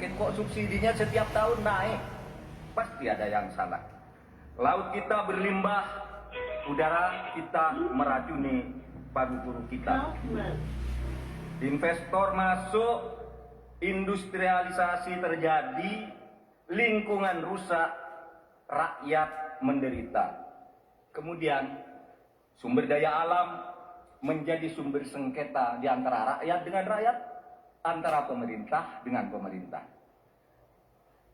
yakin kok subsidinya setiap tahun naik. Pasti ada yang salah. Laut kita berlimbah, udara kita meracuni paru-paru kita. Investor masuk, industrialisasi terjadi, lingkungan rusak, rakyat menderita. Kemudian sumber daya alam menjadi sumber sengketa di antara rakyat dengan rakyat, antara pemerintah dengan pemerintah.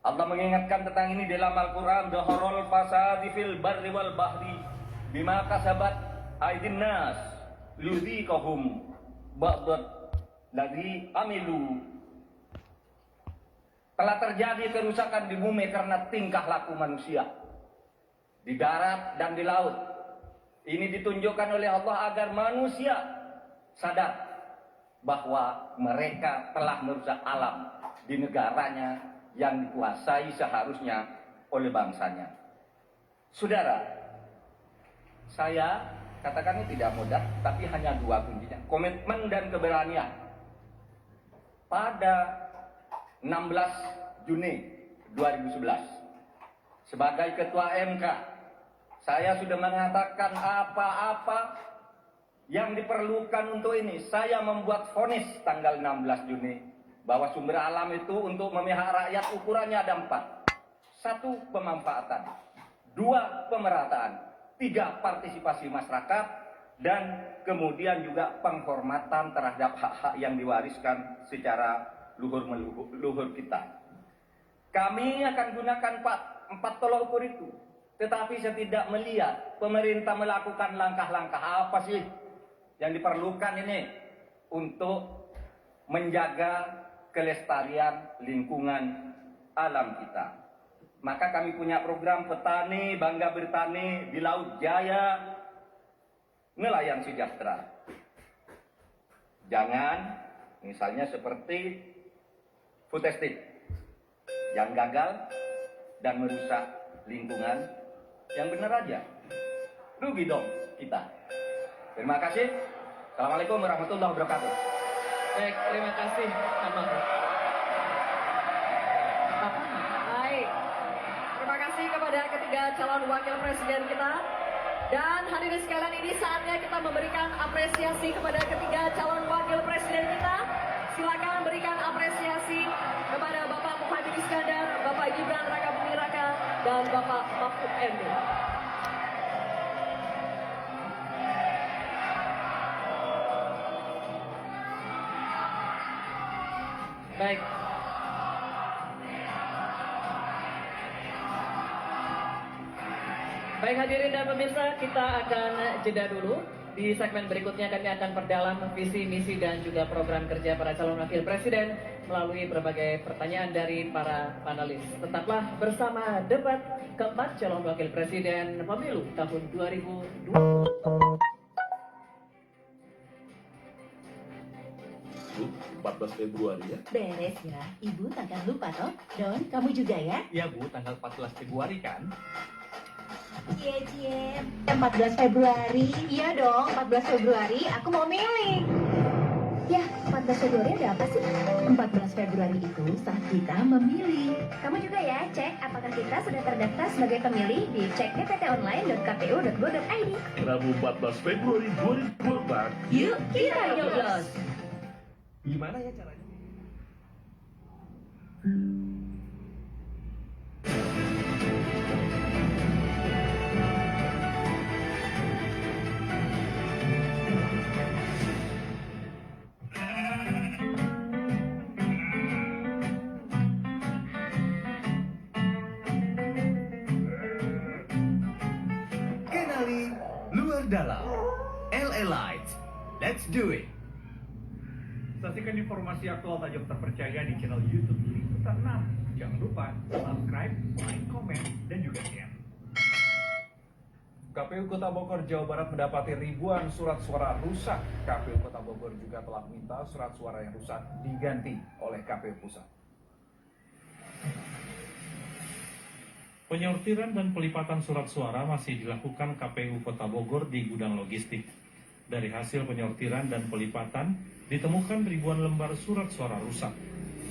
Allah mengingatkan tentang ini dalam Al-Quran, Zaharul fasadi fil barri wal bahri bima kasabat aydin nas liyudhiqahum ba'dad ladzi amilu. Telah terjadi kerusakan di bumi karena tingkah laku manusia di darat dan di laut. Ini ditunjukkan oleh Allah agar manusia sadar bahwa mereka telah merusak alam di negaranya yang dikuasai seharusnya oleh bangsanya. Saudara, saya katakan ini tidak mudah, tapi hanya dua kuncinya: komitmen dan keberanian. Pada 16 Juni 2011, sebagai Ketua MK, saya sudah mengatakan apa-apa yang diperlukan untuk ini. Saya membuat vonis tanggal 16 Juni bahwa sumber alam itu untuk memihak rakyat ukurannya ada 4. 1. Pemanfaatan. 2. Pemerataan. 3. Partisipasi masyarakat. Dan kemudian juga penghormatan terhadap hak-hak yang diwariskan secara luhur kita. Kami akan gunakan 4 tolak ukur itu. Tetapi saya tidak melihat pemerintah melakukan langkah-langkah apa sih yang diperlukan ini untuk menjaga kelestarian lingkungan alam kita. Maka kami punya program petani bangga bertani di Laut Jaya, nelayan sejahtera. Jangan misalnya seperti food estate yang gagal dan merusak lingkungan. Yang benar aja, rugi dong kita. Terima kasih. Assalamualaikum warahmatullahi wabarakatuh. Baik, terima kasih. Baik, terima kasih kepada ketiga calon wakil presiden kita. Dan hadirin sekalian, ini saatnya kita memberikan apresiasi kepada ketiga calon wakil presiden kita. Silakan berikan apresiasi kepada Bapak Muhaimin Iskandar, Bapak Gibran Rakabuming Raka, dan Bapak Mahfud MD. Baik. Baik hadirin dan pemirsa, kita akan jeda dulu. Di segmen berikutnya kami akan perdalam visi, misi, dan juga program kerja para calon wakil presiden melalui berbagai pertanyaan dari para panelis. Tetaplah bersama debat keempat calon wakil presiden pemilu tahun 2020. 14 Februari ya? Beres ya, Ibu takkan lupa toh. Don, kamu juga ya? Iya Bu, tanggal 14 Februari kan? Cie, 14 Februari. Iya dong, 14 Februari aku mau milih. Ya, 14 Februari ada apa sih? 14 Februari itu saat kita memilih. Kamu juga ya, cek apakah kita sudah terdaftar sebagai pemilih di cek dptonline.kpu.go.id. Rabu 14 Februari 2024. Yuk, kita nyoblos. Gimana ya caranya? Kenali luar dalam. LA Light. Let's do it. Saksikan informasi aktual tajam terpercaya di channel YouTube Liputan 6. Jangan lupa subscribe, like, komen, dan juga share. KPU Kota Bogor, Jawa Barat mendapati ribuan surat suara rusak. KPU Kota Bogor juga telah meminta surat suara yang rusak diganti oleh KPU Pusat. Penyortiran dan pelipatan surat suara masih dilakukan KPU Kota Bogor di gudang logistik. Dari hasil penyortiran dan pelipatan, ditemukan ribuan lembar surat suara rusak.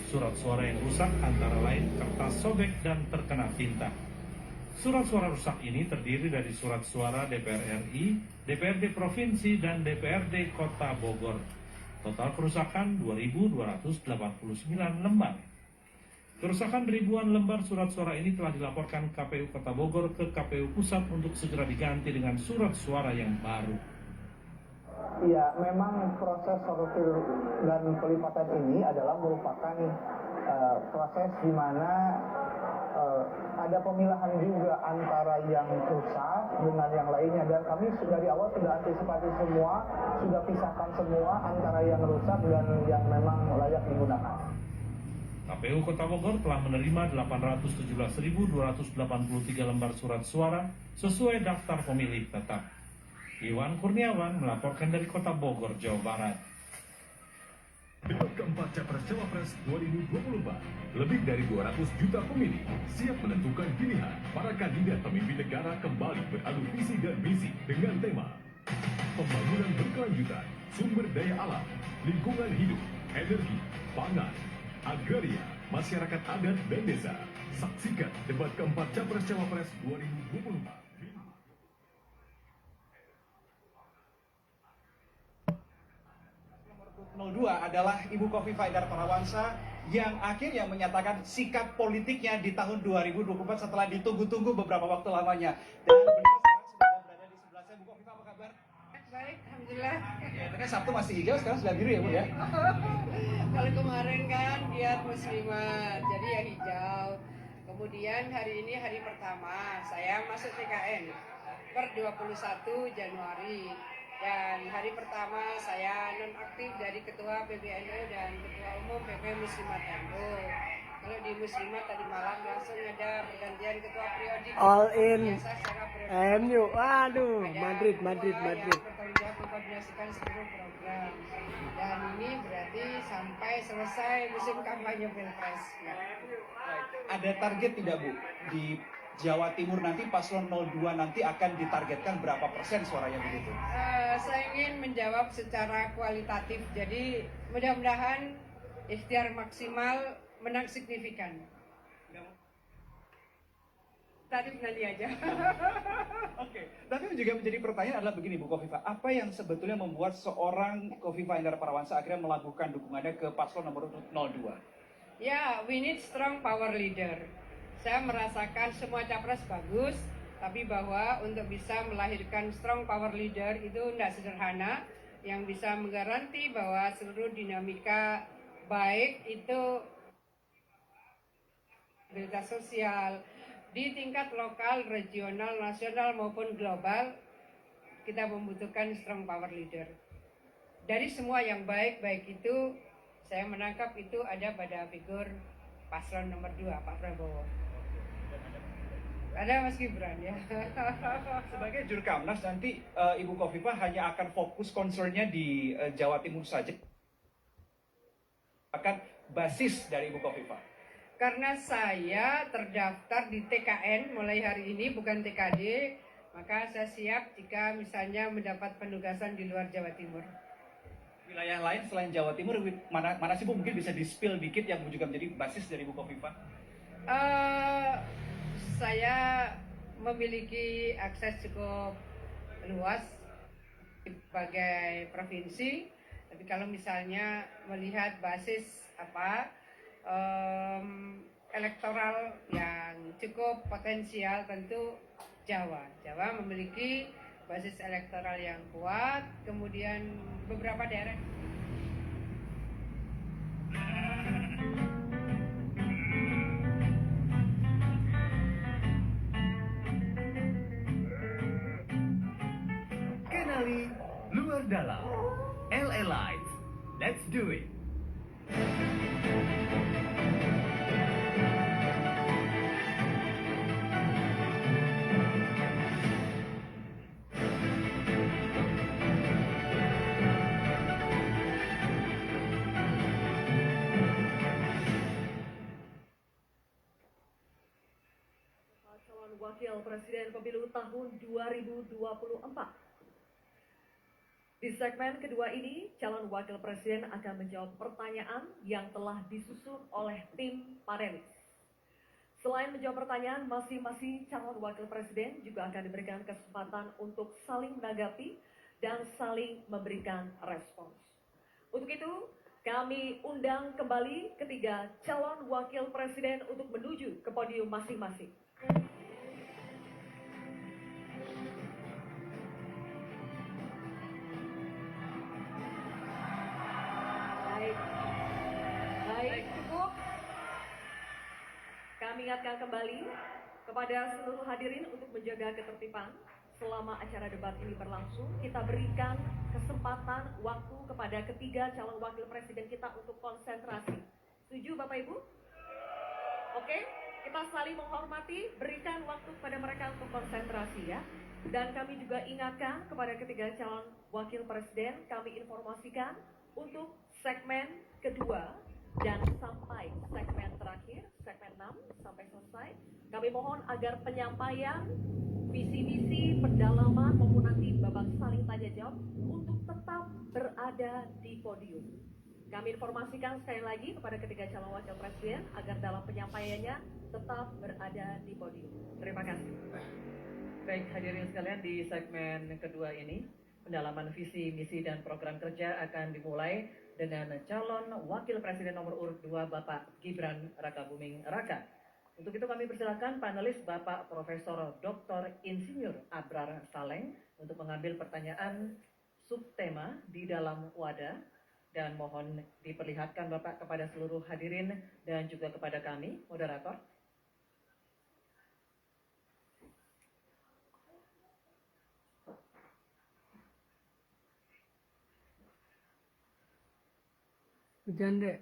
Surat suara yang rusak antara lain kertas sobek dan terkena tinta. Surat suara rusak ini terdiri dari surat suara DPR RI, DPRD Provinsi, dan DPRD Kota Bogor. Total kerusakan 2.289 lembar. Kerusakan ribuan lembar surat suara ini telah dilaporkan KPU Kota Bogor ke KPU Pusat untuk segera diganti dengan surat suara yang baru. Ya, memang proses sortir dan pelipatan ini adalah merupakan proses di mana ada pemilahan juga antara yang rusak dengan yang lainnya, dan kami dari awal sudah antisipasi semua, sudah pisahkan semua antara yang rusak dan yang memang layak digunakan. KPU Kota Bogor telah menerima 817.283 lembar surat suara sesuai daftar pemilih tetap. Iwan Kurniawan melaporkan dari Kota Bogor, Jawa Barat. Debat keempat Capres-Cawapres 2024, lebih dari 200 juta pemilih siap menentukan pilihan. Para kandidat pemimpin negara kembali beradu visi dan misi dengan tema pembangunan berkelanjutan, sumber daya alam, lingkungan hidup, energi, pangan, agraria, masyarakat adat dan desa. Saksikan debat keempat Capres-Cawapres 2024. 02 adalah Ibu Khofifah Indar Parawansa yang akhirnya menyatakan sikap politiknya di tahun 2024 setelah ditunggu-tunggu beberapa waktu lamanya. Dan beliau sekarang sudah berada di sebelah saya. Bu Khofifah, apa kabar? Baik, alhamdulillah. Ya, itu kan Sabtu masih hijau, sekarang sudah biru ya Bu ya? Kalau kemarin kan giat muslimat, jadi ya hijau. Kemudian hari ini hari pertama saya masuk TKN per 21 Januari. Dan hari pertama saya nonaktif dari Ketua PBNU dan Ketua Umum PP Muslimat NU. Kalau di Muslimat tadi malam langsung ada pergantian Ketua Priodik. All in. Biasa secara MU, waduh, Madrid. Yang bertanggung jawab mengkoordinasikan seluruh program. Dan ini berarti sampai selesai musim kampanye Pilpres. Ya. Ada target tidak Bu? Di Jawa Timur nanti paslon 02 nanti akan ditargetkan berapa persen suaranya begitu? Saya ingin menjawab secara kualitatif. Jadi mudah-mudahan ikhtiar maksimal menang signifikan. Tadi nanti aja. Oke, tapi juga menjadi pertanyaan adalah begini Bu Khofifah, apa yang sebetulnya membuat seorang Khofifah Indar Parawansa akhirnya melabuhkan dukungannya ke paslon nomor 02? Ya, we need strong power leader. Saya merasakan semua capres bagus, tapi bahwa untuk bisa melahirkan strong power leader itu tidak sederhana, yang bisa menggaranti bahwa seluruh dinamika baik itu stabilitas sosial di tingkat lokal, regional, nasional maupun global, kita membutuhkan strong power leader. Dari semua yang baik-baik itu, saya menangkap itu ada pada figur paslon nomor 2, Pak Prabowo. Ada Mas Gibran ya. Sebagai Jurkamnas nanti Ibu Khofifah hanya akan fokus concernnya di Jawa Timur saja. Akan basis dari Ibu Khofifah. Karena saya terdaftar di TKN mulai hari ini, bukan TKD, maka saya siap jika misalnya mendapat penugasan di luar Jawa Timur. Wilayah lain selain Jawa Timur, mana sih Bu mungkin bisa di-spill dikit yang juga menjadi basis dari Ibu Khofifah? Saya memiliki akses cukup luas sebagai provinsi, tapi kalau misalnya melihat basis elektoral yang cukup potensial, tentu Jawa memiliki basis elektoral yang kuat, kemudian beberapa daerah. Kenali luar dalam. LA Light. Let's do it. Wakil Presiden Pemilu tahun 2024. Di segmen kedua ini, calon wakil presiden akan menjawab pertanyaan yang telah disusun oleh tim panelis. Selain menjawab pertanyaan, masing-masing calon wakil presiden juga akan diberikan kesempatan untuk saling menanggapi dan saling memberikan respons. Untuk itu, kami undang kembali ketiga calon wakil presiden untuk menuju ke podium masing-masing. Baik, cukup. Kami ingatkan kembali kepada seluruh hadirin untuk menjaga ketertiban selama acara debat ini berlangsung. Kita berikan kesempatan waktu kepada ketiga calon wakil presiden kita untuk konsentrasi. Setuju Bapak Ibu? Oke, kita saling menghormati, berikan waktu kepada mereka untuk konsentrasi ya. Dan kami juga ingatkan kepada ketiga calon wakil presiden, kami informasikan untuk segmen kedua dan sampai segmen terakhir, segmen 6 sampai selesai, kami mohon agar penyampaian visi misi, pendalaman maupun nanti babak saling tanya jawab untuk tetap berada di podium. Kami informasikan sekali lagi kepada ketiga calon wakil presiden agar dalam penyampaiannya tetap berada di podium. Terima kasih. Baik, hadirin sekalian, di segmen kedua ini pendalaman visi, misi, dan program kerja akan dimulai dengan calon wakil presiden nomor urut 2 Bapak Gibran Rakabuming Raka. Untuk itu kami persilakan panelis Bapak Profesor Dr. Insinyur Abrar Saleng untuk mengambil pertanyaan subtema di dalam wadah, dan mohon diperlihatkan Bapak kepada seluruh hadirin dan juga kepada kami, moderator. Bercanda.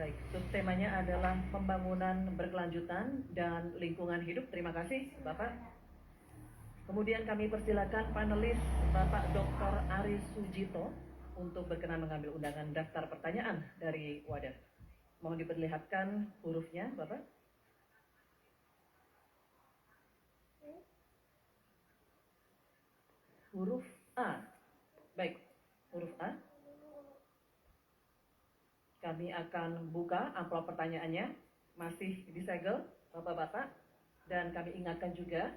Baik, subtemanya adalah pembangunan berkelanjutan dan lingkungan hidup. Terima kasih, Bapak. Kemudian kami persilakan panelis Bapak Dr. Aris Sujito untuk berkenan mengambil undangan daftar pertanyaan dari wadah. Mohon diperlihatkan hurufnya, Bapak. Huruf A. Baik, huruf A. Kami akan buka amplop pertanyaannya, masih disegel Bapak-Bapak, dan kami ingatkan juga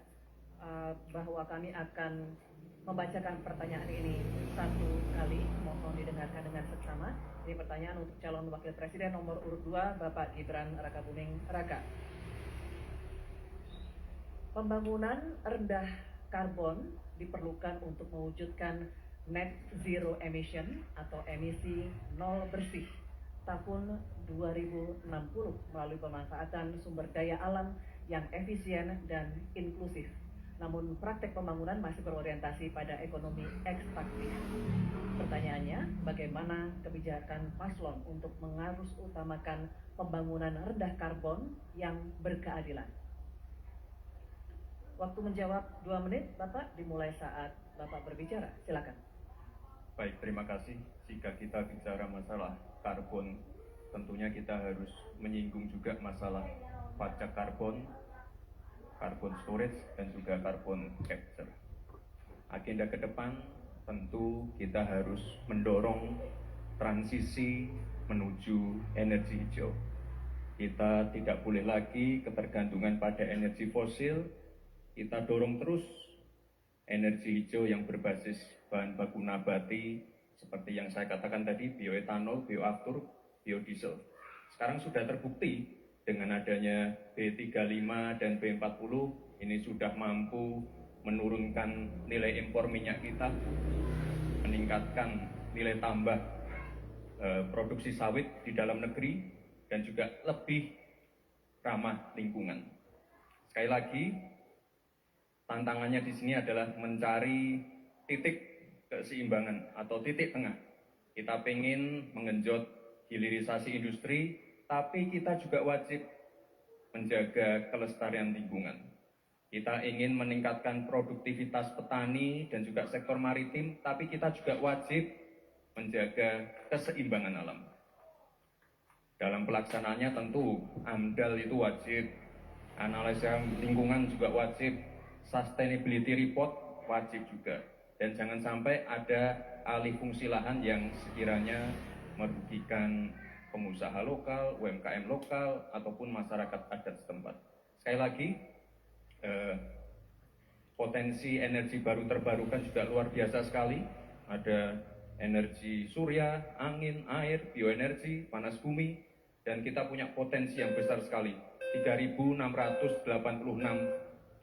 bahwa kami akan membacakan pertanyaan ini satu kali, mohon didengarkan dengan seksama. Ini pertanyaan untuk calon wakil presiden nomor urut 2 Bapak Gibran Rakabuming Raka. Pembangunan rendah karbon diperlukan untuk mewujudkan net zero emission atau emisi nol bersih tahun 2060 melalui pemanfaatan sumber daya alam yang efisien dan inklusif. Namun praktek pembangunan masih berorientasi pada ekonomi ekstraktif. Pertanyaannya, bagaimana kebijakan paslon untuk mengarus utamakan pembangunan rendah karbon yang berkeadilan? Waktu menjawab 2 menit, Bapak, dimulai saat Bapak berbicara. Silakan. Baik, terima kasih. Jika kita bicara masalah karbon, tentunya kita harus menyinggung juga masalah pajak karbon, carbon storage, dan juga carbon capture. Agenda ke depan tentu kita harus mendorong transisi menuju energi hijau. Kita tidak boleh lagi ketergantungan pada energi fosil. Kita dorong terus energi hijau yang berbasis bahan baku nabati, seperti yang saya katakan tadi, bioetanol, bioaftur, biodiesel. Sekarang sudah terbukti dengan adanya B35 dan B40, ini sudah mampu menurunkan nilai impor minyak kita, meningkatkan nilai tambah produksi sawit di dalam negeri, dan juga lebih ramah lingkungan. Sekali lagi, tantangannya di sini adalah mencari titik keseimbangan atau titik tengah. Kita ingin menggenjot hilirisasi industri, tapi kita juga wajib menjaga kelestarian lingkungan. Kita ingin meningkatkan produktivitas petani dan juga sektor maritim, tapi kita juga wajib menjaga keseimbangan alam. Dalam pelaksanaannya tentu AMDAL itu wajib, analisa lingkungan juga wajib, sustainability report wajib juga. Dan jangan sampai ada alih fungsi lahan yang sekiranya merugikan pengusaha lokal, UMKM lokal, ataupun masyarakat adat setempat. Sekali lagi, potensi energi baru terbarukan juga luar biasa sekali. Ada energi surya, angin, air, bioenergi, panas bumi, dan kita punya potensi yang besar sekali, 3.686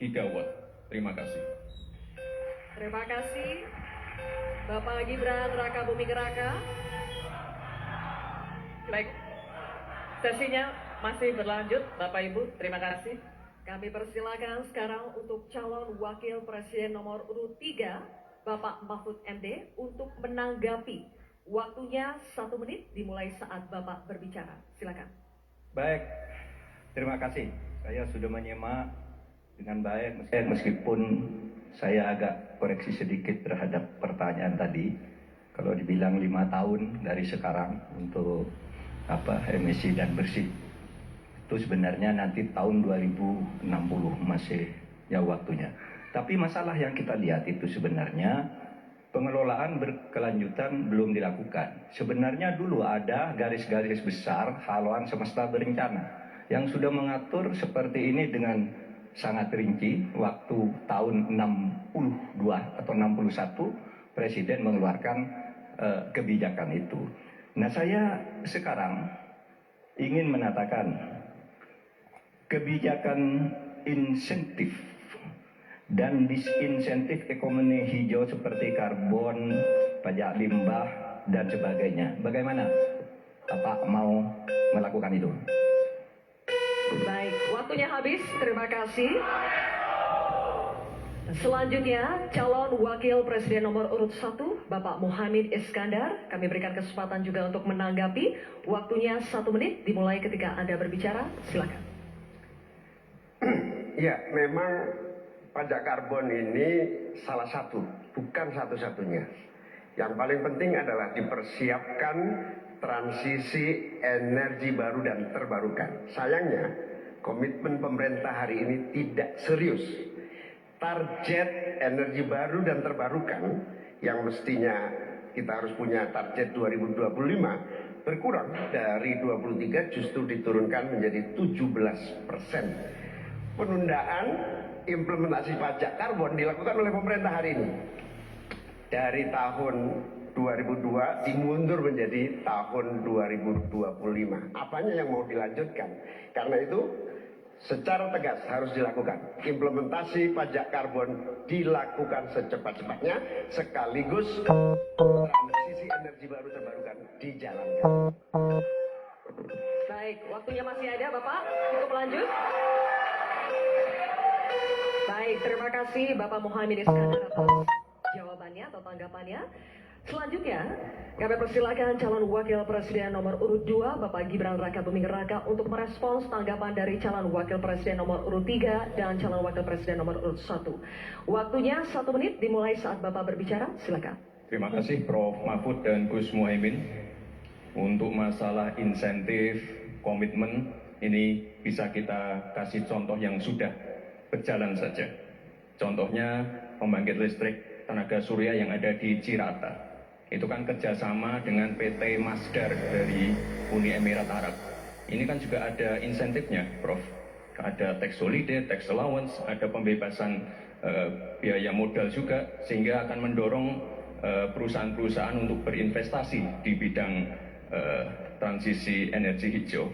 gigawatt. Terima kasih. Terima kasih Bapak Gibran Raka Buming Raka. Baik, sesinya masih berlanjut Bapak Ibu, terima kasih. Kami persilakan sekarang untuk calon wakil presiden nomor urut 3 Bapak Mahfud MD untuk menanggapi. Waktunya 1 menit dimulai saat Bapak berbicara. Silakan. Baik, terima kasih. Saya sudah menyimak dengan baik meskipun saya agak koreksi sedikit terhadap pertanyaan tadi. Kalau dibilang 5 tahun dari sekarang untuk emisi dan bersih, itu sebenarnya nanti tahun 2060 masih jauh waktunya. Tapi masalah yang kita lihat itu sebenarnya pengelolaan berkelanjutan belum dilakukan. Sebenarnya dulu ada garis-garis besar haluan semesta berencana yang sudah mengatur seperti ini dengan sangat rinci. Waktu tahun 62 atau 61 Presiden mengeluarkan kebijakan itu. Nah, saya sekarang ingin mengatakan kebijakan insentif dan disinsentif ekonomi hijau seperti karbon, pajak limbah, dan sebagainya. Bagaimana Bapak mau melakukan itu? Baik, waktunya habis. Terima kasih. Selanjutnya, calon wakil presiden nomor urut 1, Bapak Muhammad Iskandar. Kami berikan kesempatan juga untuk menanggapi. Waktunya 1 menit dimulai ketika Anda berbicara. Silakan. Ya, memang pajak karbon ini salah satu, bukan satu-satunya. Yang paling penting adalah dipersiapkan transisi energi baru dan terbarukan. Sayangnya, komitmen pemerintah hari ini tidak serius. Target energi baru dan terbarukan yang mestinya kita harus punya target 2025 berkurang dari 23 justru diturunkan menjadi 17%. Penundaan implementasi pajak karbon dilakukan oleh pemerintah hari ini. Dari tahun 2002 dimundur menjadi tahun 2025. Apanya yang mau dilanjutkan? Karena itu secara tegas harus dilakukan. Implementasi pajak karbon dilakukan secepat-cepatnya, sekaligus transisi energi baru terbarukan dijalankan. Baik, waktunya masih ada Bapak. Cukup lanjut. Baik, terima kasih Bapak Muhammad Iskandar atas jawabannya atau tanggapannya. Selanjutnya, kami persilakan calon wakil presiden nomor urut 2, Bapak Gibran Raka Buming Raka untuk merespons tanggapan dari calon wakil presiden nomor urut 3 dan calon wakil presiden nomor urut 1. Waktunya 1 menit dimulai saat Bapak berbicara. Silakan. Terima kasih Prof. Mahfud dan Gus Muhaimin. Untuk masalah insentif, komitmen, ini bisa kita kasih contoh yang sudah berjalan saja. Contohnya pembangkit listrik tenaga surya yang ada di Cirata. Itu kan kerjasama dengan PT Masdar dari Uni Emirat Arab. Ini kan juga ada insentifnya, Prof. Ada tax holiday, tax allowance, ada pembebasan biaya modal juga, sehingga akan mendorong perusahaan-perusahaan untuk berinvestasi di bidang transisi energi hijau.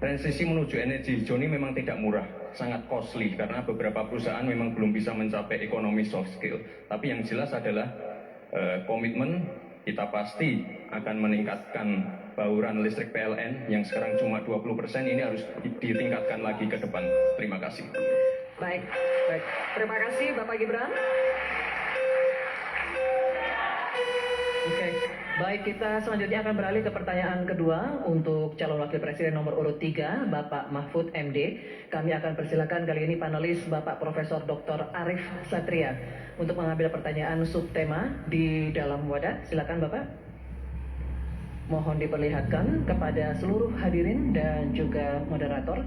Transisi menuju energi hijau ini memang tidak murah, sangat costly karena beberapa perusahaan memang belum bisa mencapai ekonomi soft skill. Tapi yang jelas adalah komitmen kita pasti akan meningkatkan bauran listrik PLN yang sekarang cuma 20%, ini harus ditingkatkan lagi ke depan. Terima kasih. Baik. Terima kasih Bapak Gibran. Oke. Baik, kita selanjutnya akan beralih ke pertanyaan kedua untuk calon wakil presiden nomor urut 3, Bapak Mahfud MD. Kami akan persilakan kali ini panelis Bapak Profesor Dr. Arif Satria untuk mengambil pertanyaan subtema di dalam wadah. Silakan Bapak. Mohon diperlihatkan kepada seluruh hadirin dan juga moderator.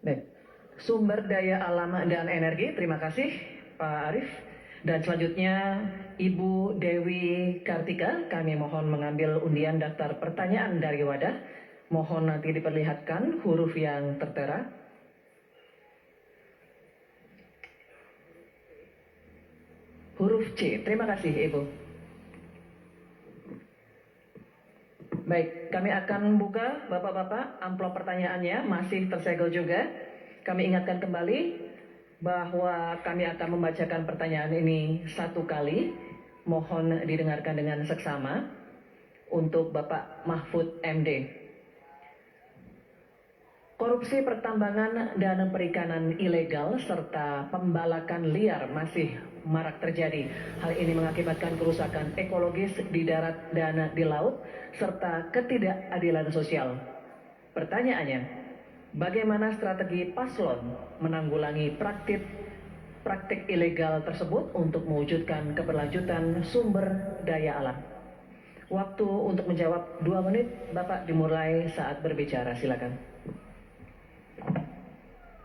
Baik. Sumber daya alam dan energi, terima kasih Pak Arief. Dan selanjutnya Ibu Dewi Kartika, kami mohon mengambil undian daftar pertanyaan dari wadah. Mohon nanti diperlihatkan huruf yang tertera. Huruf C, terima kasih Ibu. Baik, kami akan buka Bapak-Bapak amplop pertanyaannya, masih tersegel juga. Kami ingatkan kembali bahwa kami akan membacakan pertanyaan ini satu kali. Mohon didengarkan dengan seksama. Untuk Bapak Mahfud MD. Korupsi pertambangan dan perikanan ilegal serta pembalakan liar masih marak terjadi. Hal ini mengakibatkan kerusakan ekologis di darat dan di laut serta ketidakadilan sosial. Pertanyaannya, bagaimana strategi paslon menanggulangi praktik ilegal tersebut untuk mewujudkan keberlanjutan sumber daya alam? Waktu untuk menjawab 2 menit, Bapak dimulai saat berbicara, silakan.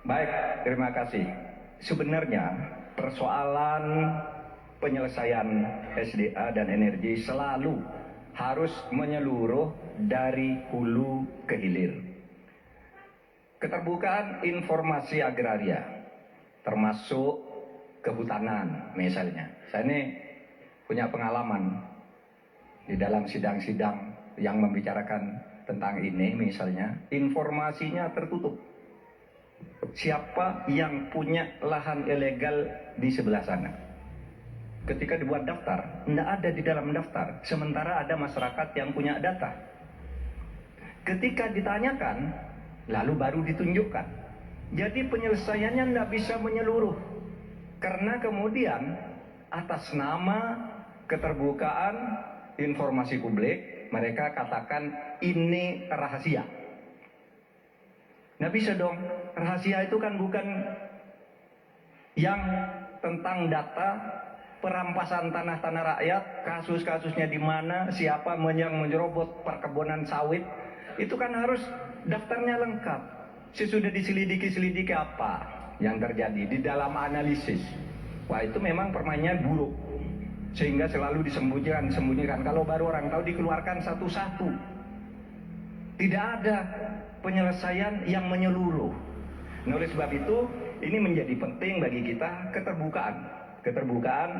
Baik, terima kasih. Sebenarnya persoalan penyelesaian SDA dan energi selalu harus menyeluruh dari hulu ke hilir. Keterbukaan informasi agraria, termasuk kehutanan misalnya. Saya ini punya pengalaman di dalam sidang-sidang yang membicarakan tentang ini misalnya, informasinya tertutup. Siapa yang punya lahan ilegal di sebelah sana? Ketika dibuat daftar, tidak ada di dalam daftar. Sementara ada masyarakat yang punya data. Ketika ditanyakan, lalu baru ditunjukkan. Jadi penyelesaiannya tidak bisa menyeluruh. Karena kemudian atas nama keterbukaan informasi publik, mereka katakan ini rahasia. Nggak bisa dong, rahasia itu kan bukan yang tentang data perampasan tanah-tanah rakyat, kasus-kasusnya di mana, siapa yang menyerobot perkebunan sawit, itu kan harus daftarnya lengkap. Sesudah diselidiki apa yang terjadi di dalam analisis. Wah, itu memang permainan buruk. Sehingga selalu disembunyikan. Kalau baru orang tahu dikeluarkan satu-satu. Tidak ada penyelesaian yang menyeluruh. Nah, oleh sebab itu, ini menjadi penting bagi kita keterbukaan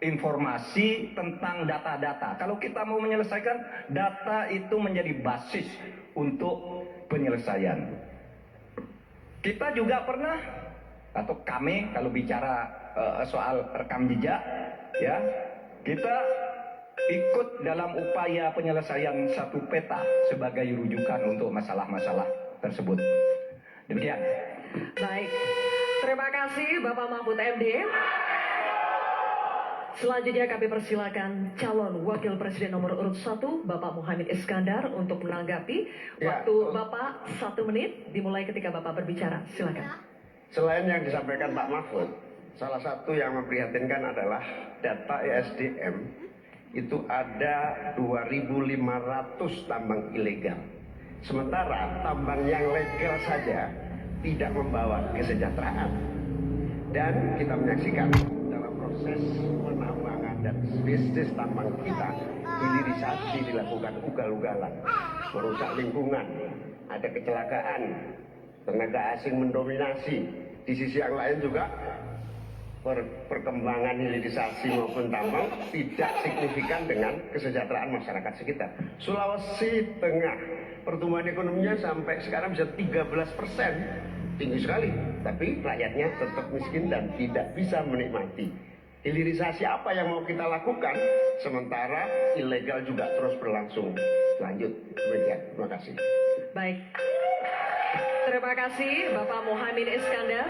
informasi tentang data-data. Kalau kita mau menyelesaikan, data itu menjadi basis untuk penyelesaian. Kita juga pernah, atau kami kalau bicara soal rekam jejak, ya, kita ikut dalam upaya penyelesaian satu peta sebagai rujukan untuk masalah-masalah tersebut. Demikian. Baik, terima kasih Bapak Mahfud MD. Selanjutnya kami persilakan calon wakil presiden nomor urut 1 Bapak Muhaimin Iskandar untuk menanggapi. Waktu Bapak 1 menit dimulai ketika Bapak berbicara. Silakan. Selain yang disampaikan Pak Mahfud, salah satu yang memprihatinkan adalah data ESDM itu ada 2.500 tambang ilegal. Sementara tambang yang legal saja tidak membawa kesejahteraan. Dan kita menyaksikan dalam proses penambangan dan bisnis tambang kita, hilirisasi dilakukan ugal-ugalan, merusak lingkungan, ada kecelakaan, tenaga asing mendominasi. Di sisi yang lain juga perkembangan hilirisasi maupun tambang tidak signifikan dengan kesejahteraan masyarakat sekitar. Sulawesi Tengah pertumbuhan ekonominya sampai sekarang bisa 13%, tinggi sekali, tapi rakyatnya tetap miskin dan tidak bisa menikmati. Hilirisasi apa yang mau kita lakukan sementara ilegal juga terus berlangsung. Lanjut, demikian. Terima kasih. Baik, terima kasih Bapak Muhaimin Iskandar.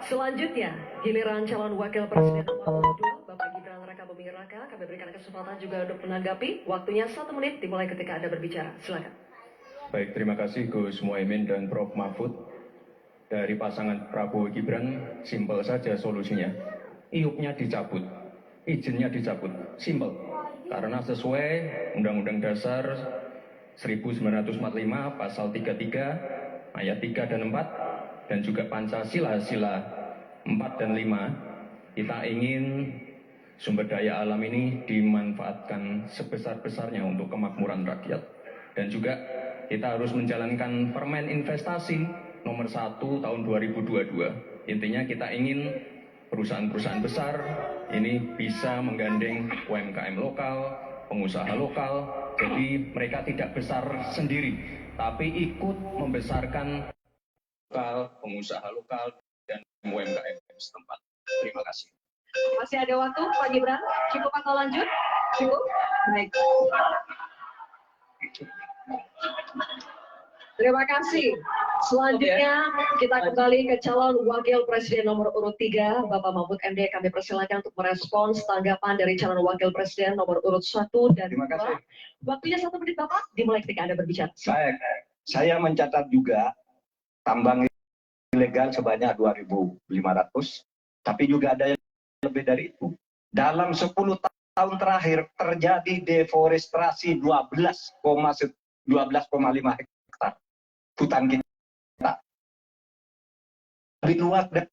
Selanjutnya, giliran calon wakil presiden nomor 2 Bapak Gibran Raka Buming Raka Bapak, kami berikan kesempatan juga untuk menanggapi. Waktunya 1 menit dimulai ketika Anda berbicara. Silakan. Baik, terima kasih Gus Muhaimin dan Prof. Mahfud. Dari pasangan Prabowo Gibran, simpel saja solusinya. IUP-nya dicabut, izinnya dicabut, simpel. Karena sesuai Undang-Undang Dasar 1945 pasal 33 ayat 3 dan 4 dan juga Pancasila sila 4 dan 5, kita ingin sumber daya alam ini dimanfaatkan sebesar-besarnya untuk kemakmuran rakyat. Dan juga kita harus menjalankan Permen Investasi nomor 1 tahun 2022. Intinya kita ingin perusahaan-perusahaan besar ini bisa menggandeng UMKM lokal, pengusaha lokal, jadi mereka tidak besar sendiri, tapi ikut membesarkan lokal, pengusaha lokal, dan UMKM setempat. Terima kasih. Masih ada waktu, Pak Gibran? Cukup atau lanjut? Cukup? Baik. Terima kasih. Selanjutnya kita kembali ke calon wakil presiden nomor urut 3, Bapak Mahfud MD. Kami persilakan untuk merespons tanggapan dari calon wakil presiden nomor urut 1 dan 2. Waktunya 1 menit, Bapak. Dimulai ketika Anda berbicara. Baik, saya mencatat juga tambang ilegal sebanyak 2.500, tapi juga ada yang lebih dari itu. Dalam 10 tahun terakhir terjadi deforestasi 12,5 hektar hutan kita. Lebih luas dari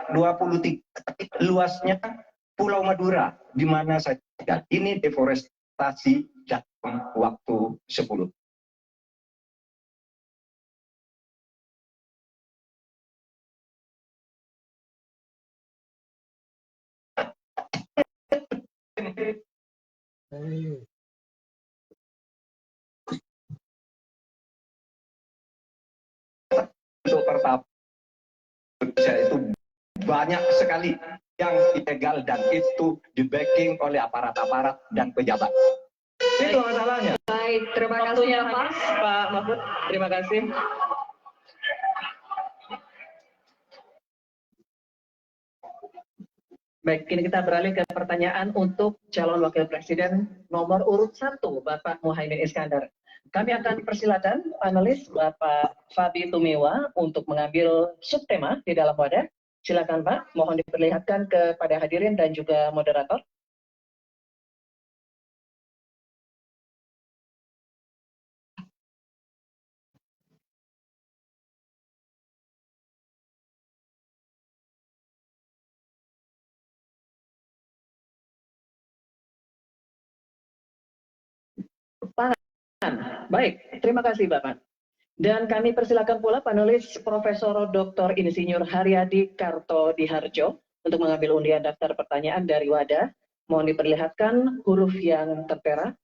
23 luasnya Pulau Madura, di mana saya tinggal. Ini deforestasi dalam waktu 10. Untuk pertama itu banyak sekali yang ilegal dan itu di backing oleh aparat-aparat dan pejabat. Itu masalahnya. Baik, terima kasih ya Pak. Pak Mahfud, terima kasih. Baik, kini kita beralih ke pertanyaan untuk calon wakil presiden nomor urut 1, Bapak Muhaimin Iskandar. Kami akan persilakan panelis Bapak Fabi Tumewa untuk mengambil subtema di dalam wadah. Silakan Pak, mohon diperlihatkan kepada hadirin dan juga moderator. Baik, terima kasih Bapak. Dan kami persilakan pula panelis Profesor Dr. Insinyur Haryadi Kartodiharjo untuk mengambil undian daftar pertanyaan dari wadah. Mohon diperlihatkan huruf yang tertera.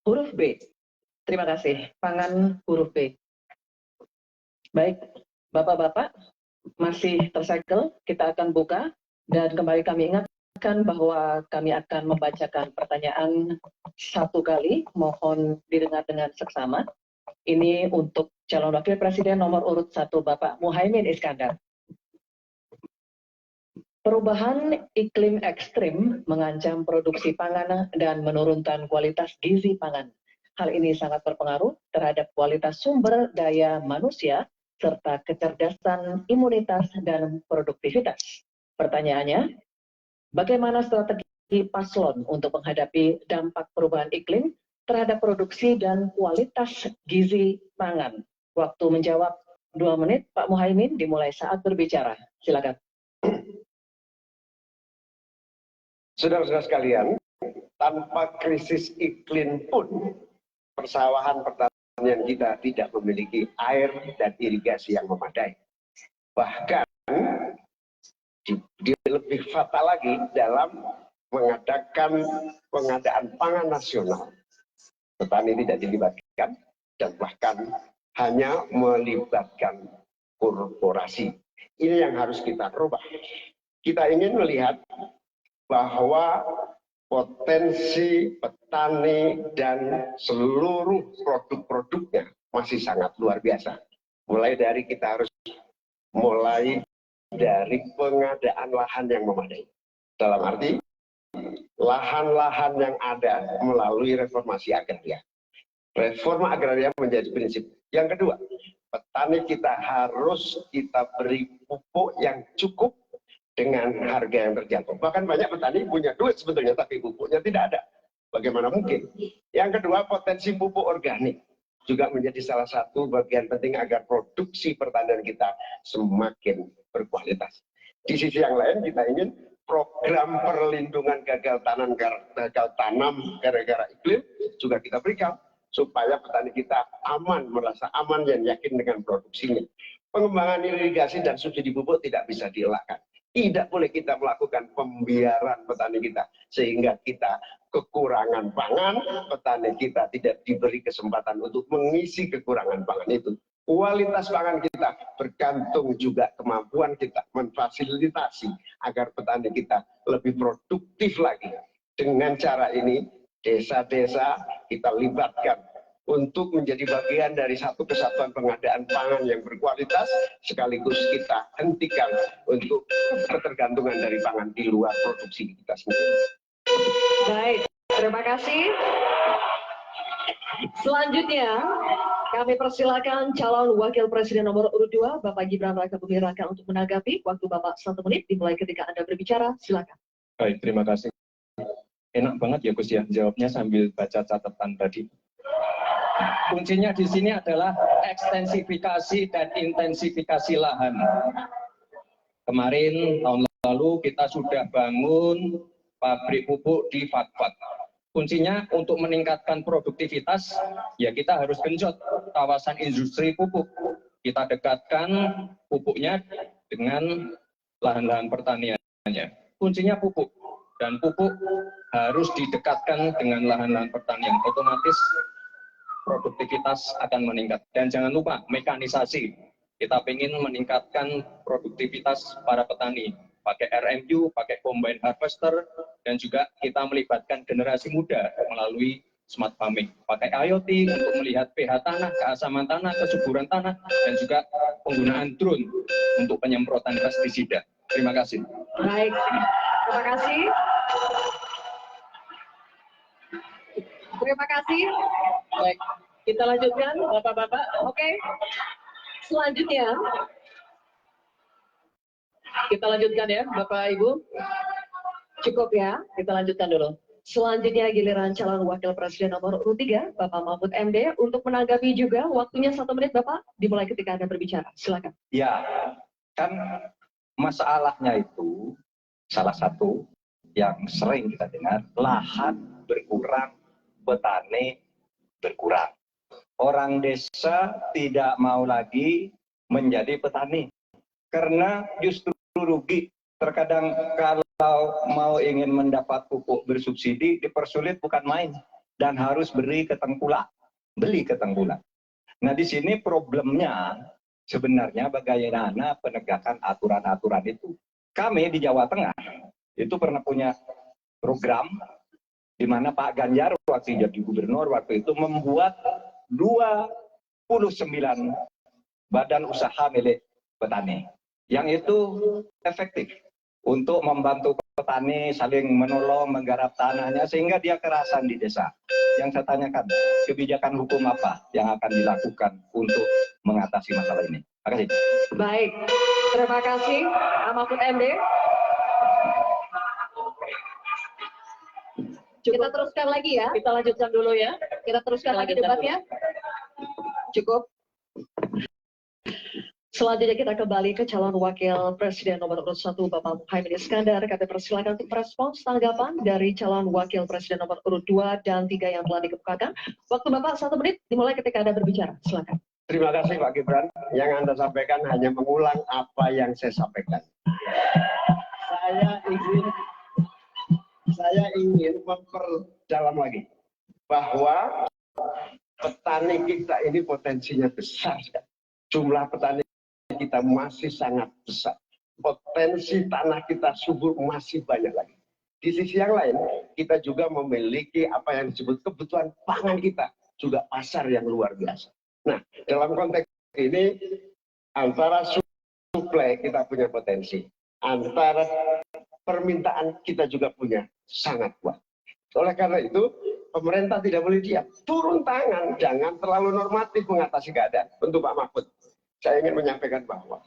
Huruf B. Terima kasih. Pangan huruf B. Baik, Bapak-bapak masih tersegel. Kita akan buka dan kembali kami ingat bahwa kami akan membacakan pertanyaan 1 kali, mohon didengar dengan seksama. Ini untuk calon wakil presiden nomor urut 1 Bapak Muhaimin Iskandar. Perubahan iklim ekstrim mengancam produksi pangan dan menurunkan kualitas gizi pangan. Hal ini sangat berpengaruh terhadap kualitas sumber daya manusia serta kecerdasan, imunitas, dan produktivitas. Pertanyaannya, bagaimana strategi paslon untuk menghadapi dampak perubahan iklim terhadap produksi dan kualitas gizi pangan? Waktu menjawab 2 menit, Pak Muhaimin, dimulai saat berbicara. Silakan. Saudara-saudara sekalian, tanpa krisis iklim pun persawahan pertanian kita tidak memiliki air dan irigasi yang memadai. Bahkan dia lebih fatal lagi dalam pengadaan pangan nasional. Petani tidak dilibatkan dan bahkan hanya melibatkan korporasi. Ini yang harus kita rubah. Kita ingin melihat bahwa potensi petani dan seluruh produk-produknya masih sangat luar biasa. Mulai dari kita harus mulai dari pengadaan lahan yang memadai. Dalam arti, lahan-lahan yang ada melalui reformasi agraria. Reforma agraria menjadi prinsip. Yang kedua, petani kita harus kita beri pupuk yang cukup dengan harga yang terjangkau. Bahkan banyak petani punya duit sebetulnya, tapi pupuknya tidak ada. Bagaimana mungkin? Yang kedua, potensi pupuk organik juga menjadi salah satu bagian penting agar produksi pertanian kita semakin berkualitas. Di sisi yang lain, kita ingin program perlindungan gagal tanam gara-gara iklim juga kita berikan supaya petani kita aman, merasa aman dan yakin dengan produksinya. Pengembangan irigasi dan subsidi pupuk tidak bisa dielakkan. Tidak boleh kita melakukan pembiaran petani kita sehingga kita kekurangan pangan, petani kita tidak diberi kesempatan untuk mengisi kekurangan pangan itu. Kualitas pangan kita bergantung juga kemampuan kita memfasilitasi agar petani kita lebih produktif lagi. Dengan cara ini, desa-desa kita libatkan untuk menjadi bagian dari satu kesatuan pengadaan pangan yang berkualitas, sekaligus kita hentikan untuk ketergantungan dari pangan di luar produksi kita sendiri. Baik, terima kasih. Selanjutnya, kami persilakan calon wakil presiden nomor urut 2, Bapak Gibran Raka Buming Raka untuk menanggapi. Waktu Bapak 1 menit dimulai ketika Anda berbicara. Silakan. Baik, terima kasih. Enak banget ya Gus ya, jawabnya sambil baca catatan tadi. Kuncinya di sini adalah ekstensifikasi dan intensifikasi lahan. Kemarin tahun lalu kita sudah bangun pabrik pupuk di Fatfat. Kuncinya untuk meningkatkan produktivitas, ya kita harus genjot kawasan industri pupuk. Kita dekatkan pupuknya dengan lahan-lahan pertaniannya. Kuncinya pupuk, dan pupuk harus didekatkan dengan lahan-lahan pertanian. Otomatis produktivitas akan meningkat. Dan jangan lupa mekanisasi. Kita ingin meningkatkan produktivitas para petani. Pakai RMU, pakai combine harvester, dan juga kita melibatkan generasi muda melalui smart farming. Pakai IoT untuk melihat pH tanah, keasaman tanah, kesuburan tanah, dan juga penggunaan drone untuk penyemprotan pestisida. Terima kasih. Baik, terima kasih. Terima kasih. Baik, kita lanjutkan, Bapak-Bapak. Oke. Selanjutnya, kita lanjutkan ya, Bapak Ibu. Cukup ya, kita lanjutkan dulu. Selanjutnya giliran calon wakil presiden nomor urut 3, Bapak Mahfud MD, untuk menanggapi juga. Waktunya 1 menit, Bapak. Dimulai ketika Anda berbicara. Silakan. Ya, kan masalahnya itu salah satu yang sering kita dengar, lahan berkurang, petani berkurang. Orang desa tidak mau lagi menjadi petani karena justru rugi. Terkadang kalau mau ingin mendapat pupuk bersubsidi dipersulit bukan main dan harus beli ke tengkulak. Nah di sini problemnya sebenarnya bagaimana penegakan aturan-aturan itu. Kami di Jawa Tengah itu pernah punya program di mana Pak Ganjar waktu jadi gubernur waktu itu membuat 29 badan usaha milik petani yang itu efektif untuk membantu petani saling menolong menggarap tanahnya sehingga dia kerasan di desa. Yang saya tanyakan, kebijakan hukum apa yang akan dilakukan untuk mengatasi masalah ini? Terima kasih. Baik, terima kasih Pak Mahfud MD. Kita teruskan lagi ya. Kita lanjutkan dulu ya. Kita teruskan lagi debatnya. Cukup. Selanjutnya kita kembali ke calon wakil presiden nomor urut 1 Bapak Muhaimin Iskandar. Kami persilakan untuk merespons tanggapan dari calon wakil presiden nomor urut 2 dan 3 yang telah dikemukakan. Waktu Bapak 1 menit dimulai ketika Anda berbicara. Silakan. Terima kasih Pak Gibran. Yang Anda sampaikan hanya mengulang apa yang saya sampaikan. Saya ingin memperdalam lagi bahwa petani kita ini potensinya besar sekali. Jumlah petani kita masih sangat besar. Potensi tanah kita subur masih banyak lagi. Di sisi yang lain, kita juga memiliki apa yang disebut kebutuhan pangan kita, juga pasar yang luar biasa. Nah, dalam konteks ini Antara suplai kita punya potensi, antara permintaan kita juga punya sangat kuat. Oleh karena itu, pemerintah tidak boleh diam, turun tangan, jangan terlalu normatif mengatasi keadaan. Untuk Pak Mahfud, saya ingin menyampaikan bahwa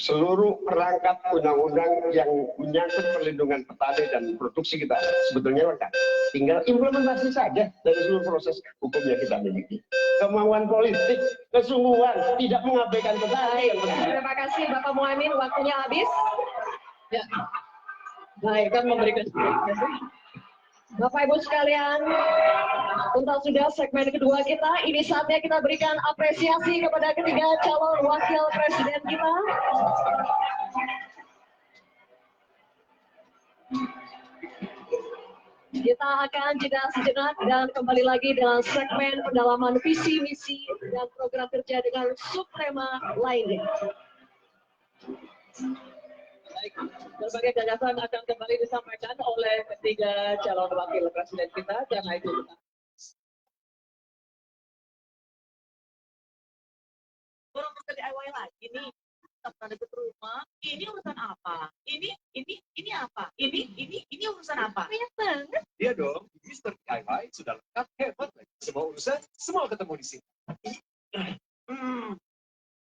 seluruh perangkat undang-undang yang menyangkut perlindungan petani dan produksi kita sebetulnya lengkap. Tinggal implementasi saja dari seluruh proses hukum yang kita miliki. Kemauan politik, kesungguhan, tidak mengabaikan petani. Terima kasih Bapak Muhaimin, waktunya habis. Ya. Baik, kan memberikan Bapak Ibu sekalian, tuntas sudah segmen kedua kita. Ini saatnya kita berikan apresiasi kepada ketiga calon wakil presiden kita. Kita akan jeda sejenak dan kembali lagi dengan segmen pendalaman visi misi dan program kerja dengan subtema lainnya. Baik, berbagai gagasan akan kembali disampaikan oleh ketiga calon wakil presiden kita, karena itu kita orang urusan DIY lagi nih, pada ke rumah, ini urusan apa? Ini apa? Ini urusan apa? Banyak banget. Iya dong, Mr. DIY sudah lengkap, hebat lagi. Semua urusan, semua ketemu di sini.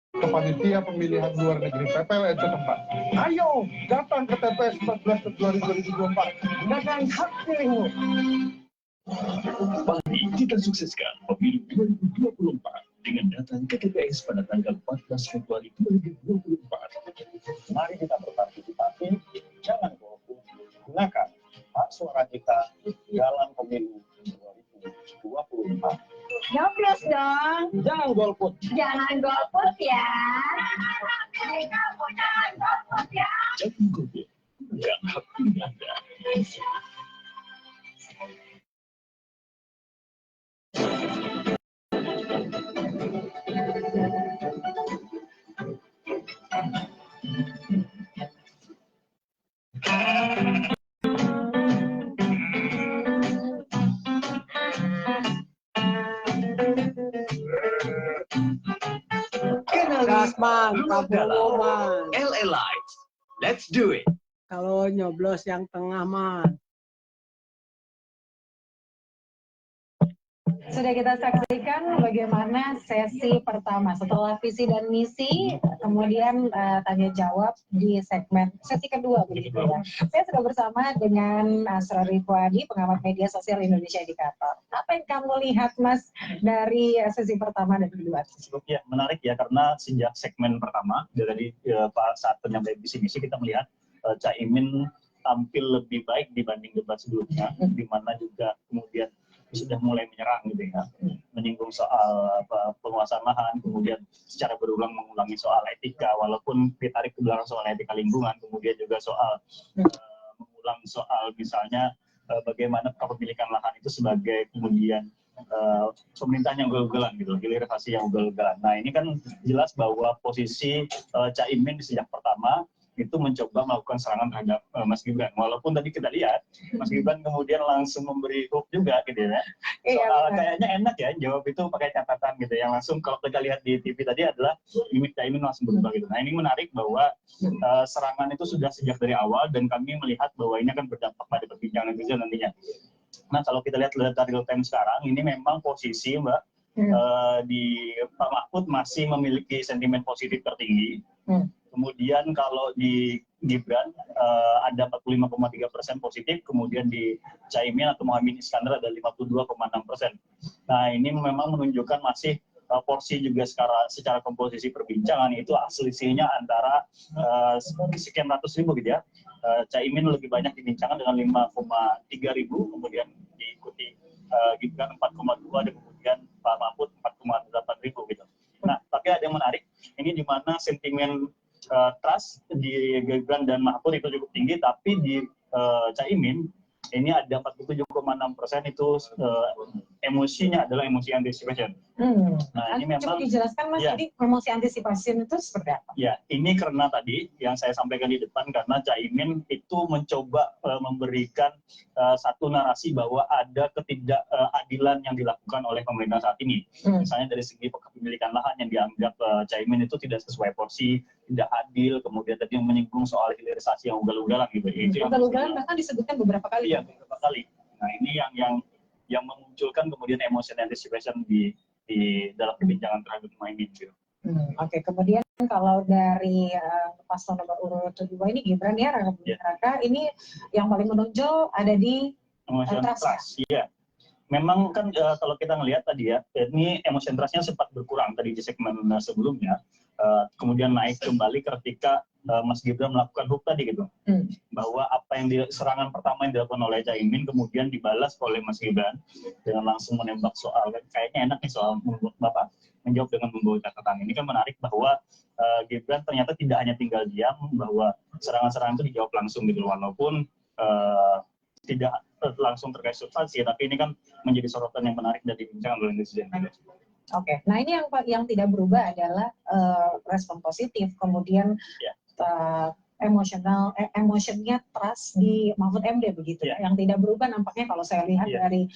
Panitia pemilihan luar negeri PPWN setempat. Ayo datang ke TPS 14 Februari 2024. Gunakan hak pilihmu. Mari kita sukseskan pemilu 2024 dengan datang ke TPS pada tanggal 14 Februari 2024. Mari kita berpartisipasi, jangan golput, gunakan hak suara kita dalam pemilu 2024. Nyoblos dong. Jangan golput. Jangan golput ya. Jangan golput ya. Jangan golput, gunakan hak pilih Anda. Gasman, Kaboman. LA Live, let's do it. Kalau nyoblos yang tengah man. Sudah kita saksikan bagaimana sesi pertama setelah visi dan misi, kemudian tanya jawab di segmen sesi kedua begitu ya. Saya sudah bersama dengan Asrori Puadi, pengamat media sosial Indonesia Indikator. Apa yang kamu lihat Mas dari sesi pertama dan kedua? Ya menarik ya, karena sejak segmen pertama dari saat penyampaian visi misi kita melihat Caimin tampil lebih baik dibanding debat sebelumnya, di mana juga kemudian sudah mulai menyerang gitu ya, menyinggung soal penguasaan lahan, kemudian secara berulang mengulangi soal etika, walaupun ditarik ke belakang soal etika lingkungan, kemudian juga soal mengulang soal misalnya bagaimana kepemilikan lahan itu sebagai kemudian pemerintahnya ugal-ugalan gitu, hilirisasi yang ugal-ugalan. Nah ini kan jelas bahwa posisi Caimin di sejak pertama itu mencoba melakukan serangan terhadap Mas Gibran. Walaupun tadi kita lihat Mas Gibran kemudian langsung memberi hook juga gitu ya. Soal kayaknya enak ya jawab itu pakai catatan gitu. Yang langsung kalau kita lihat di TV tadi adalah limit Caimin langsung berubah gitu. Nah ini menarik bahwa serangan itu sudah sejak dari awal dan kami melihat bahwa ini akan berdampak pada perbincangan netizen nantinya. Nah kalau kita lihat dari real time sekarang ini memang posisi Mbak di Pak Mahfud masih memiliki sentimen positif tertinggi. Kemudian kalau di Gibran ada 45,3% positif, kemudian di Caimin atau Muhaimin Iskandar ada 52,6%. Nah ini memang menunjukkan masih porsi juga secara komposisi perbincangan itu selisihnya antara sekian ratus ribu gitu ya. Caimin lebih banyak dibincangkan dengan 5,3 ribu, kemudian diikuti Gibran 4,2 dan kemudian Pak Mahfud 4,8 ribu gitu. Nah tapi ada yang menarik, ini di mana sentimen trust di Gibran dan Mahfud itu cukup tinggi, tapi di Caimin ini ada 47,6% itu emosinya adalah emosi anticipation. Nah, ini memang cukup dijelaskan Mas, ya, jadi emosi antisipasi itu seperti apa? ya, ini karena tadi yang saya sampaikan di depan, karena Caimin itu mencoba memberikan satu narasi bahwa ada ketidakadilan yang dilakukan oleh pemerintah saat ini. Misalnya dari segi kepemilikan lahan yang dianggap Caimin itu tidak sesuai porsi, tidak adil, kemudian tadi yang menyinggung soal hilirisasi yang ugal-ugalan gitu. Ugal-ugalan bahkan disebutkan beberapa kali. Iya, beberapa kali. Nah, ini yang memunculkan kemudian emotion anticipation di dalam perbincangan terhadap Muhaimin gitu. Oke, kemudian kalau dari paslon nomor urut 2 ini Gibran ya, Raka Buming Raka, ini yang paling menonjol ada di emotion trust. Iya. Memang kan kalau kita ngelihat tadi ya, ini emotion trust-nya sempat berkurang tadi di segmen sebelumnya, kemudian naik kembali ketika Mas Gibran melakukan hook tadi gitu, bahwa apa yang serangan pertama yang dilakukan oleh Caimin kemudian dibalas oleh Mas Gibran dengan langsung menembak soal, kayaknya enak nih soal Bapak menjawab dengan membawa catatan. Ini kan menarik bahwa Gibran ternyata tidak hanya tinggal diam, bahwa serangan-serangan itu dijawab langsung gitu, walaupun tidak langsung terkait substansi, tapi ini kan menjadi sorotan yang menarik dari bincang oleh netizen. Oke, nah ini yang tidak berubah adalah respon positif, kemudian emotionnya trust di Mahfud MD begitu. Yang tidak berubah nampaknya kalau saya lihat dari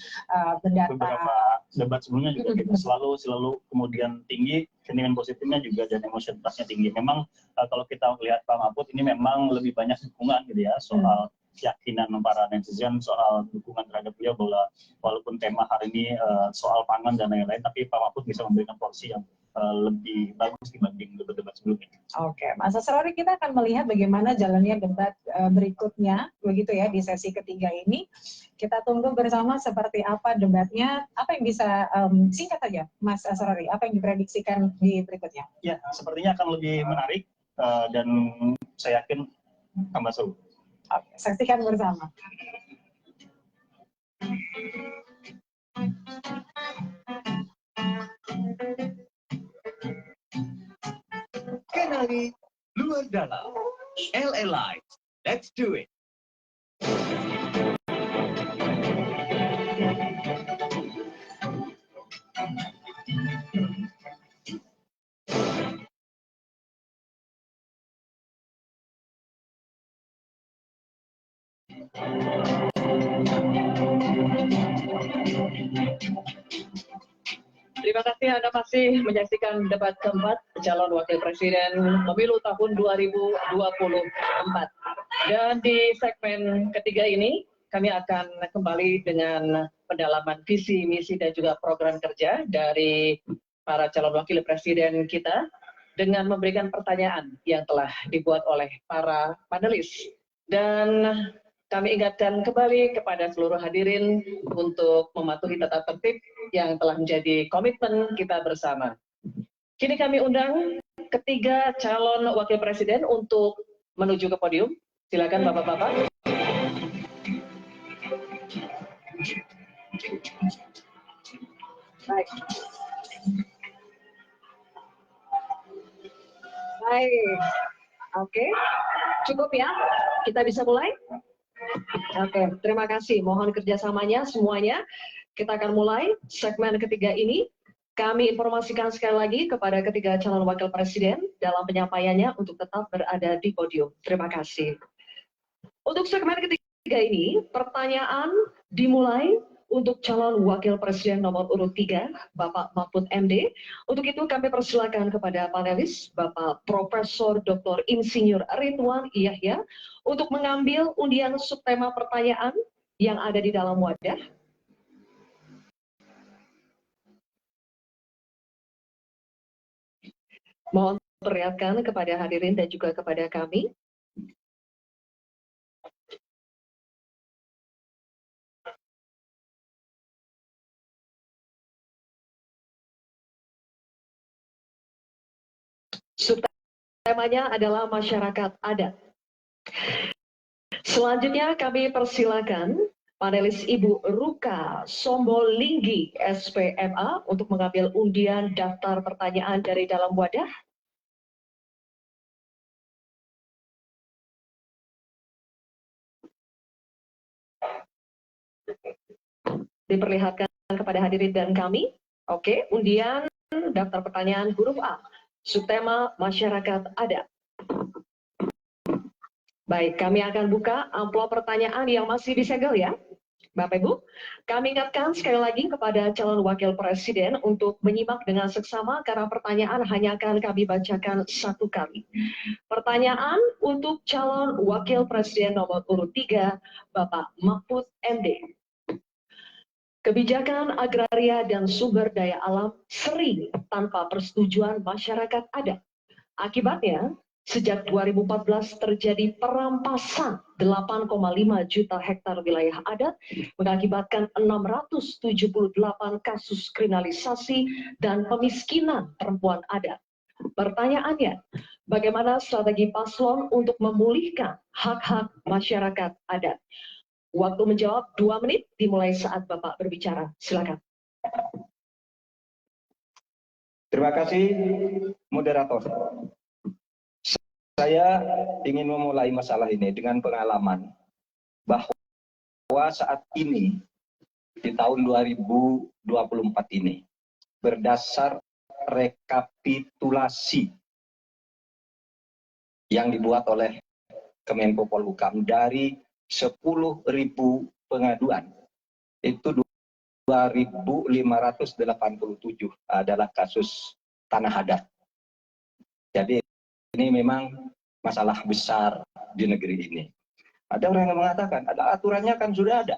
data beberapa debat sebelumnya juga kita selalu kemudian tinggi, sentimen positifnya juga dan emotion trustnya tinggi. Memang kalau kita lihat Pak Mahfud ini memang lebih banyak dukungan gitu ya soal keyakinan para netizen, soal dukungan terhadap beliau, bahwa walaupun tema hari ini soal pangan dan lain-lain, tapi Pak Mahfud bisa memberikan porsi yang lebih bagus dibanding debat-debat sebelumnya. Oke, Mas Asrori, kita akan melihat bagaimana jalannya debat berikutnya, begitu ya, di sesi ketiga ini. Kita tunggu bersama seperti apa debatnya. Apa yang bisa singkat saja, Mas Asrori, apa yang diprediksikan di berikutnya? Ya, sepertinya akan lebih menarik dan saya yakin tambah seru. Oke, saksikan bersama. Kenali luar dalam. LA Live. Let's do it. Terima kasih Anda masih menyaksikan debat keempat calon wakil presiden pemilu tahun 2024. Dan di segmen ketiga ini kami akan kembali dengan pendalaman visi, misi dan juga program kerja dari para calon wakil presiden kita dengan memberikan pertanyaan yang telah dibuat oleh para panelis. Dan kami ingatkan kembali kepada seluruh hadirin untuk mematuhi tata tertib yang telah menjadi komitmen kita bersama. Kini kami undang ketiga calon wakil presiden untuk menuju ke podium. Silakan Bapak-bapak. Baik. Baik. Oke. Cukup ya? Kita bisa mulai? Oke, terima kasih. Mohon kerjasamanya semuanya. Kita akan mulai segmen ketiga ini. Kami informasikan sekali lagi kepada ketiga calon wakil presiden dalam penyampaiannya untuk tetap berada di podium. Terima kasih. Untuk segmen ketiga ini, pertanyaan dimulai untuk calon wakil presiden nomor urut 3, Bapak Mahfud MD. Untuk itu kami persilakan kepada panelis, Bapak Profesor Dr. Insinyur Ridwan Yahya, untuk mengambil undian subtema pertanyaan yang ada di dalam wadah. Mohon perlihatkan kepada hadirin dan juga kepada kami. Subtemanya adalah masyarakat adat. Selanjutnya kami persilakan panelis Ibu Ruka Sombolinggi SPMA untuk mengambil undian daftar pertanyaan dari dalam wadah. Diperlihatkan kepada hadirin dan kami. Oke, undian daftar pertanyaan huruf A. Subtema masyarakat adat. Baik, kami akan buka amplop pertanyaan yang masih disegel ya. Bapak Ibu, kami ingatkan sekali lagi kepada calon wakil presiden untuk menyimak dengan seksama karena pertanyaan hanya akan kami bacakan satu kali. Pertanyaan untuk calon wakil presiden nomor urut 3, Bapak Mahfud MD. Kebijakan agraria dan sumber daya alam sering tanpa persetujuan masyarakat adat. Akibatnya, sejak 2014 terjadi perampasan 8,5 juta hektar wilayah adat, mengakibatkan 678 kasus kriminalisasi dan pemiskinan perempuan adat. Pertanyaannya, bagaimana strategi paslon untuk memulihkan hak-hak masyarakat adat? Waktu menjawab 2 menit dimulai saat Bapak berbicara. Silakan. Terima kasih, moderator. Saya ingin memulai masalah ini dengan pengalaman bahwa saat ini di tahun 2024 ini berdasar rekapitulasi yang dibuat oleh Kemenko Polhukam dari 10.000 pengaduan itu 2.587 adalah kasus tanah adat. Jadi ini memang masalah besar di negeri ini. Ada orang yang mengatakan, ada aturannya kan sudah ada.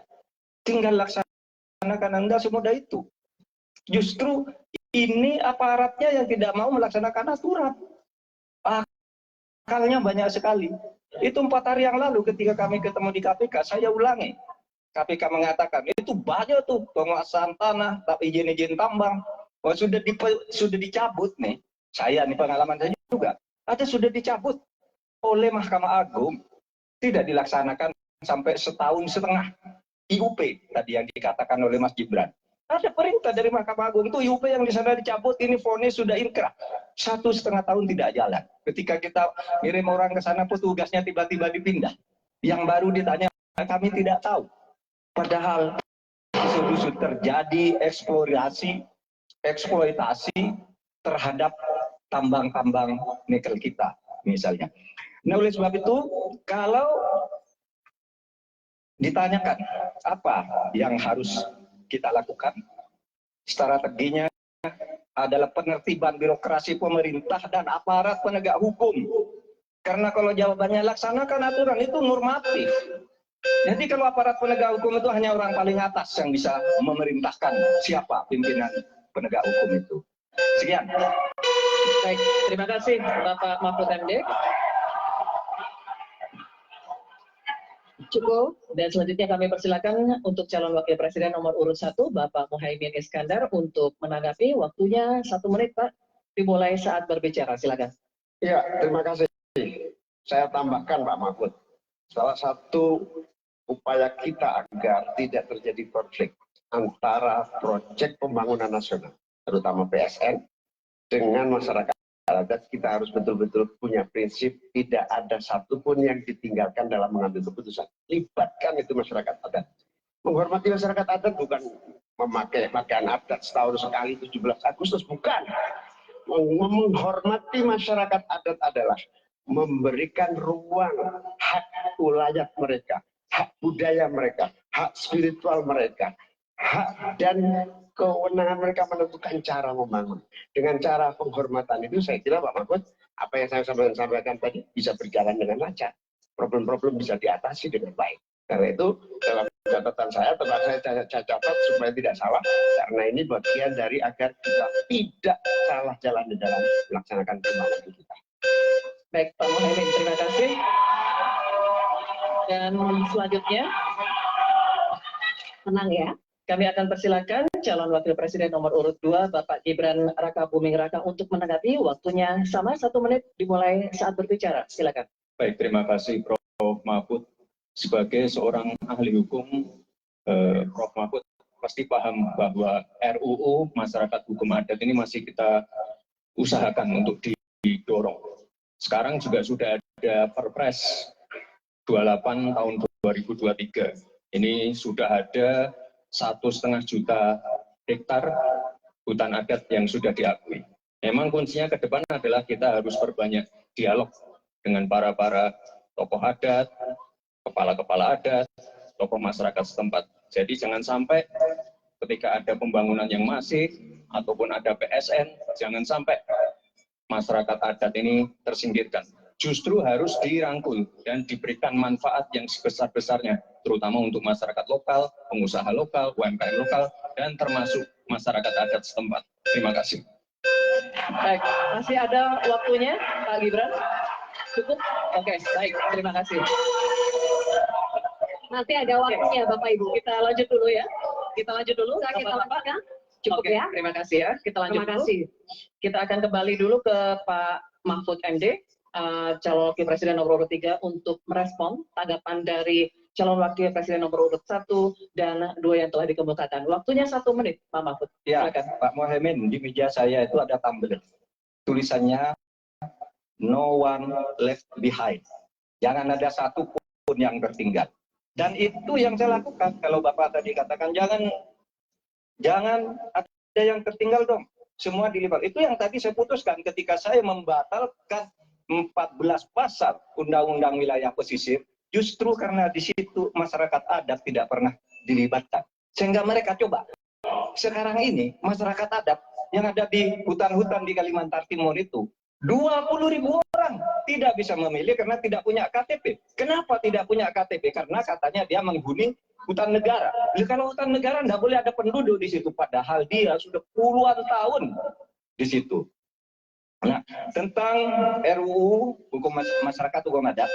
Tinggal laksanakan, Anda semudah itu. Justru ini aparatnya yang tidak mau melaksanakan aturan. Akalnya banyak sekali. Itu 4 hari yang lalu ketika kami ketemu di KPK, saya ulangi. KPK mengatakan, itu banyak tuh penguasaan tanah, izin-izin tambang. Oh, sudah dicabut nih. Saya nih pengalaman saya juga. Ada sudah dicabut oleh Mahkamah Agung, tidak dilaksanakan sampai 1,5 tahun IUP tadi yang dikatakan oleh Mas Gibran. Ada perintah dari Mahkamah Agung itu IUP yang di sana dicabut, ini vonis sudah inkrah. 1,5 tahun tidak jalan. Ketika kita kirim orang ke sana, petugasnya tiba-tiba dipindah. Yang baru ditanya, kami tidak tahu. Padahal isu-isu terjadi eksploitasi terhadap tambang-tambang nikel kita misalnya. Nah, oleh sebab itu kalau ditanyakan apa yang harus kita lakukan, strateginya adalah penertiban birokrasi pemerintah dan aparat penegak hukum. Karena kalau jawabannya laksanakan aturan itu normatif. Jadi kalau aparat penegak hukum itu hanya orang paling atas yang bisa memerintahkan siapa pimpinan penegak hukum itu. Sekian. Baik, terima kasih Bapak Mahfud MD. Cukup, dan selanjutnya kami persilakan untuk calon wakil presiden nomor urut 1, Bapak Muhaimin Iskandar untuk menanggapi. Waktunya 1 menit, Pak. Dimulai saat berbicara, silakan. Ya, terima kasih. Saya tambahkan Pak Mahfud, salah satu upaya kita agar tidak terjadi konflik antara proyek pembangunan nasional, terutama PSN, dengan masyarakat adat, kita harus betul-betul punya prinsip tidak ada satupun yang ditinggalkan dalam mengambil keputusan. Libatkan itu masyarakat adat. Menghormati masyarakat adat bukan memakai pakaian adat setahun sekali 17 Agustus, bukan. Menghormati masyarakat adat adalah memberikan ruang hak ulayat mereka, hak budaya mereka, hak spiritual mereka, hak dan kewenangan mereka menentukan cara membangun. Dengan cara penghormatan itu saya kira Pak Mahfud, apa yang saya sampaikan tadi bisa berjalan dengan lancar. Problem-problem bisa diatasi dengan baik. Karena itu dalam catatan saya, tempat saya catat supaya tidak salah, karena ini bagian dari agar kita tidak salah jalan di dalam melaksanakan pembangunan kita. Baik, Pak Muhaimin, terima kasih. Dan selanjutnya, tenang ya, kami akan persilakan calon wakil presiden nomor urut 2, Bapak Gibran Raka Buming Raka untuk menanggapi. Waktunya sama 1 menit dimulai saat berbicara. Silakan. Baik, terima kasih Prof. Mahfud. Sebagai seorang ahli hukum, Prof. Mahfud pasti paham bahwa RUU Masyarakat Hukum Adat ini masih kita usahakan untuk didorong. Sekarang juga sudah ada Perpres 28 tahun 2023. Ini sudah ada 1,5 juta hektar hutan adat yang sudah diakui. Memang kuncinya ke depan adalah kita harus perbanyak dialog dengan para tokoh adat, kepala-kepala adat, tokoh masyarakat setempat. Jadi jangan sampai ketika ada pembangunan yang masif ataupun ada PSN, jangan sampai masyarakat adat ini tersingkirkan. Justru harus dirangkul dan diberikan manfaat yang sebesar-besarnya, terutama untuk masyarakat lokal, pengusaha lokal, UMKM lokal, dan termasuk masyarakat adat setempat. Terima kasih. Baik, masih ada waktunya, Pak Gibran? Cukup? Oke, baik, terima kasih. Nanti ada waktunya, Bapak Ibu. Kita lanjut dulu ya. Kita lanjut dulu. Kita Bapak-Bapak. lanjutkan. Cukup Oke, ya. terima kasih ya. Kita lanjut Terima dulu. kasih. Kita akan kembali dulu ke Pak Mahfud MD, calon wakil presiden nomor urut 3 untuk merespon tanggapan dari calon wakil presiden nomor urut 1 dan 2 yang telah dikemukakan. Waktunya 1 menit, Pak Mahfud. Ya, Silakan. Pak Mohaimin, di meja saya itu ada tumbler. Tulisannya no one left behind. Jangan ada satu pun yang tertinggal. Dan itu yang saya lakukan. Kalau Bapak tadi katakan jangan ada yang tertinggal dong. Semua dilibat. Itu yang tadi saya putuskan ketika saya membatalkan 14 pasal Undang-Undang Wilayah Pesisir, justru karena di situ masyarakat adat tidak pernah dilibatkan. Sehingga mereka coba. Sekarang ini masyarakat adat yang ada di hutan-hutan di Kalimantan Timur itu 20.000 orang tidak bisa memilih karena tidak punya KTP. Kenapa tidak punya KTP? Karena katanya dia menghuni hutan negara. Jadi kalau hutan negara tidak boleh ada penduduk di situ, padahal dia sudah puluhan tahun di situ. Nah, tentang RUU Hukum Masyarakat Hukum Adat,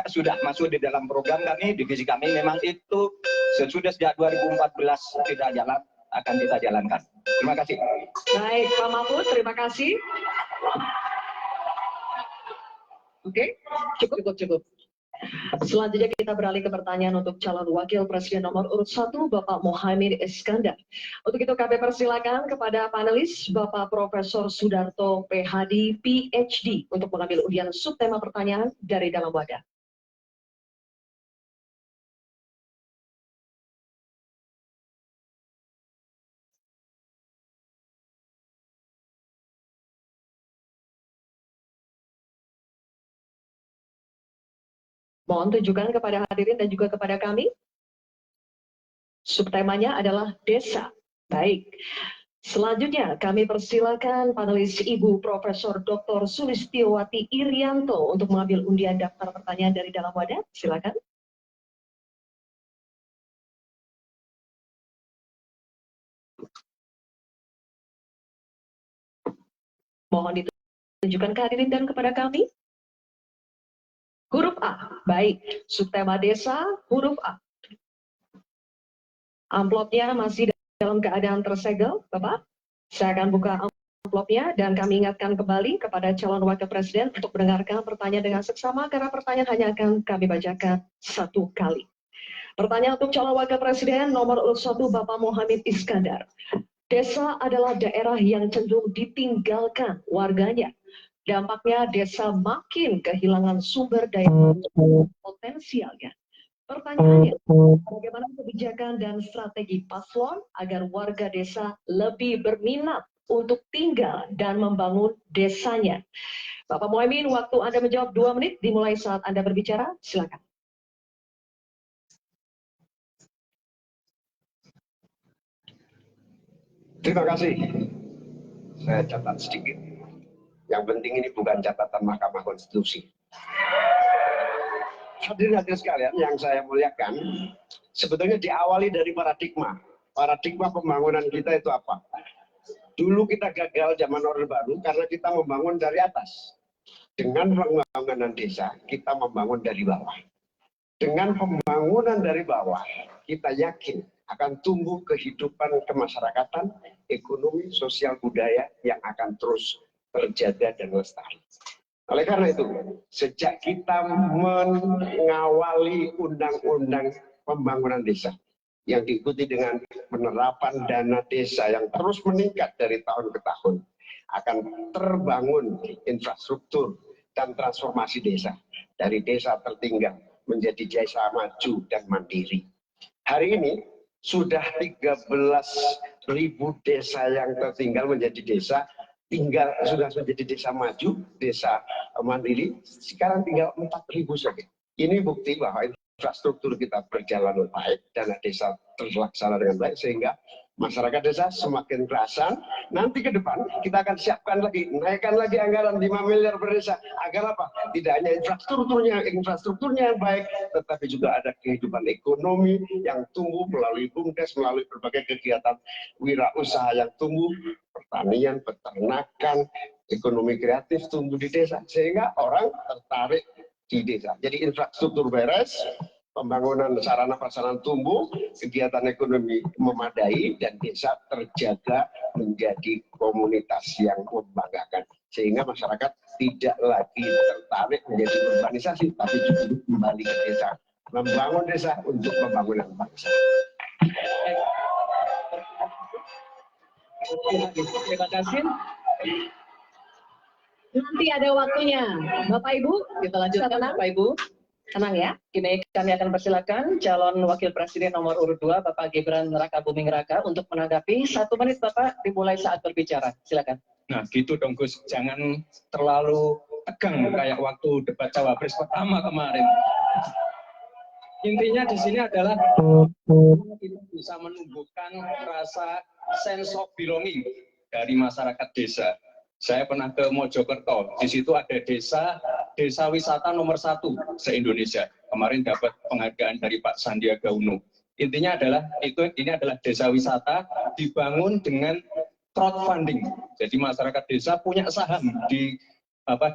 sudah masuk di dalam program kami, divisi kami. Memang itu sudah sejak 2014 tidak jalan, akan kita jalankan. Terima kasih. Baik, Pak Mahfud, terima kasih. Oke, cukup. Selanjutnya kita beralih ke pertanyaan untuk calon wakil presiden nomor urut 1, Bapak Mohaimin Iskandar. Untuk itu kami persilakan kepada panelis Bapak Profesor Sudarto PhD PhD untuk mengambil undian subtema pertanyaan dari dalam wadah. Mohon tunjukkan kepada hadirin dan juga kepada kami. Subtemanya adalah desa. Baik. Selanjutnya kami persilakan panelis Ibu Profesor Dr. Sulistiowati Irianto untuk mengambil undian daftar pertanyaan dari dalam wadah. Silakan. Mohon ditunjukkan ke hadirin dan kepada kami. Huruf A, baik. Subtema desa, huruf A. Amplopnya masih dalam keadaan tersegel, Bapak. Saya akan buka amplopnya dan kami ingatkan kembali kepada calon wakil presiden untuk mendengarkan pertanyaan dengan seksama karena pertanyaan hanya akan kami bacakan 1 kali. Pertanyaan untuk calon wakil presiden nomor urut 1, Bapak Mohaimin Iskandar. Desa adalah daerah yang cenderung ditinggalkan warganya. Dampaknya desa makin kehilangan sumber daya potensialnya. Pertanyaannya, bagaimana kebijakan dan strategi paslon agar warga desa lebih berminat untuk tinggal dan membangun desanya? Bapak Mohaimin, waktu Anda menjawab 2 menit dimulai saat Anda berbicara. Silakan. Terima kasih. Saya catat sedikit. Yang penting ini bukan catatan Mahkamah Konstitusi. Hadirin sekalian yang saya muliakan, sebetulnya diawali dari paradigma. Paradigma pembangunan kita itu apa? Dulu kita gagal zaman Orde Baru karena kita membangun dari atas. Dengan pembangunan desa, kita membangun dari bawah. Dengan pembangunan dari bawah, kita yakin akan tumbuh kehidupan kemasyarakatan, ekonomi, sosial, budaya yang akan terus terjaga dan lestari. Oleh karena itu, sejak kita mengawali undang-undang pembangunan desa yang diikuti dengan penerapan dana desa yang terus meningkat dari tahun ke tahun, akan terbangun infrastruktur dan transformasi desa dari desa tertinggal menjadi desa maju dan mandiri. Hari ini sudah 13.000 desa yang tertinggal menjadi desa sudah menjadi desa maju, desa mandiri, sekarang tinggal 4.000 saja. Ini bukti bahwa infrastruktur kita berjalan baik, dana desa terlaksana dengan baik, sehingga masyarakat desa semakin kerasan. Nanti ke depan kita akan siapkan lagi, naikkan lagi anggaran 5 miliar per desa. Agar apa? Tidak hanya infrastrukturnya yang baik, tetapi juga ada kehidupan ekonomi yang tumbuh melalui BUMDes, melalui berbagai kegiatan wirausaha yang tumbuh, pertanian, peternakan, ekonomi kreatif tumbuh di desa, sehingga orang tertarik di desa. Jadi infrastruktur beres, pembangunan sarana prasarana tumbuh, kegiatan ekonomi memadai, dan desa terjaga menjadi komunitas yang membanggakan. Sehingga masyarakat tidak lagi tertarik menjadi urbanisasi, tapi justru kembali ke desa. Membangun desa untuk pembangunan bangsa. Terima kasih. Nanti ada waktunya. Bapak Ibu, kita lanjutkan Bapak Ibu. Tenang ya. Kini kami akan persilakan calon wakil presiden nomor urut 2 Bapak Gibran Rakabuming Raka untuk menanggapi. 1 menit Bapak dimulai saat berbicara. Silakan. Nah gitu dong Gus, jangan terlalu tegang kayak waktu debat cawapres pertama kemarin. Intinya di sini adalah kita bisa menumbuhkan rasa sense of belonging dari masyarakat desa. Saya pernah ke Mojokerto, di situ ada desa wisata nomor 1 se-Indonesia. Kemarin dapat penghargaan dari Pak Sandiaga Uno. Intinya adalah ini adalah desa wisata dibangun dengan crowdfunding. Jadi masyarakat desa punya saham di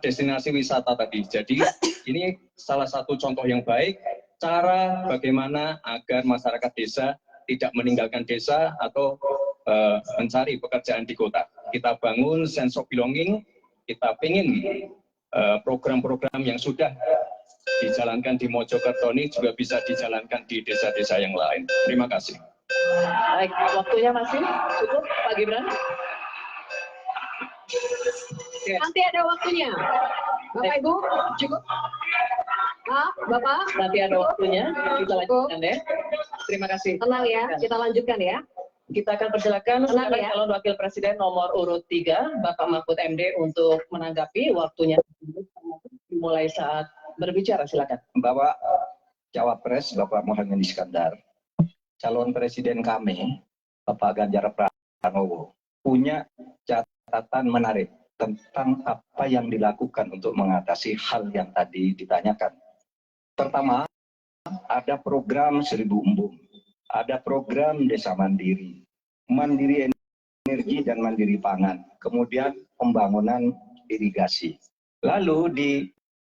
destinasi wisata tadi. Jadi ini salah satu contoh yang baik cara bagaimana agar masyarakat desa tidak meninggalkan desa atau mencari pekerjaan di kota. Kita bangun sense of belonging, kita ingin program-program yang sudah dijalankan di Mojokerto ini juga bisa dijalankan di desa-desa yang lain. Terima kasih. Baik, waktunya masih cukup Pak Gibran. Nanti ada waktunya. Bapak Ibu, cukup. Bapak, nanti ada waktunya. Kita lanjutkan ya. Terima kasih. Tenang ya, kita lanjutkan ya. Kita akan persilakan sekarang calon wakil presiden nomor urut 3 Bapak Mahfud MD untuk menanggapi. Waktunya dimulai saat berbicara. Silakan. Bapak Cawapres Bapak Muhaimin Iskandar, calon presiden kami Bapak Ganjar Pranowo punya catatan menarik tentang apa yang dilakukan untuk mengatasi hal yang tadi ditanyakan. Pertama, ada program 1000 embung, ada program desa mandiri, mandiri energi dan mandiri pangan, kemudian pembangunan irigasi. Lalu di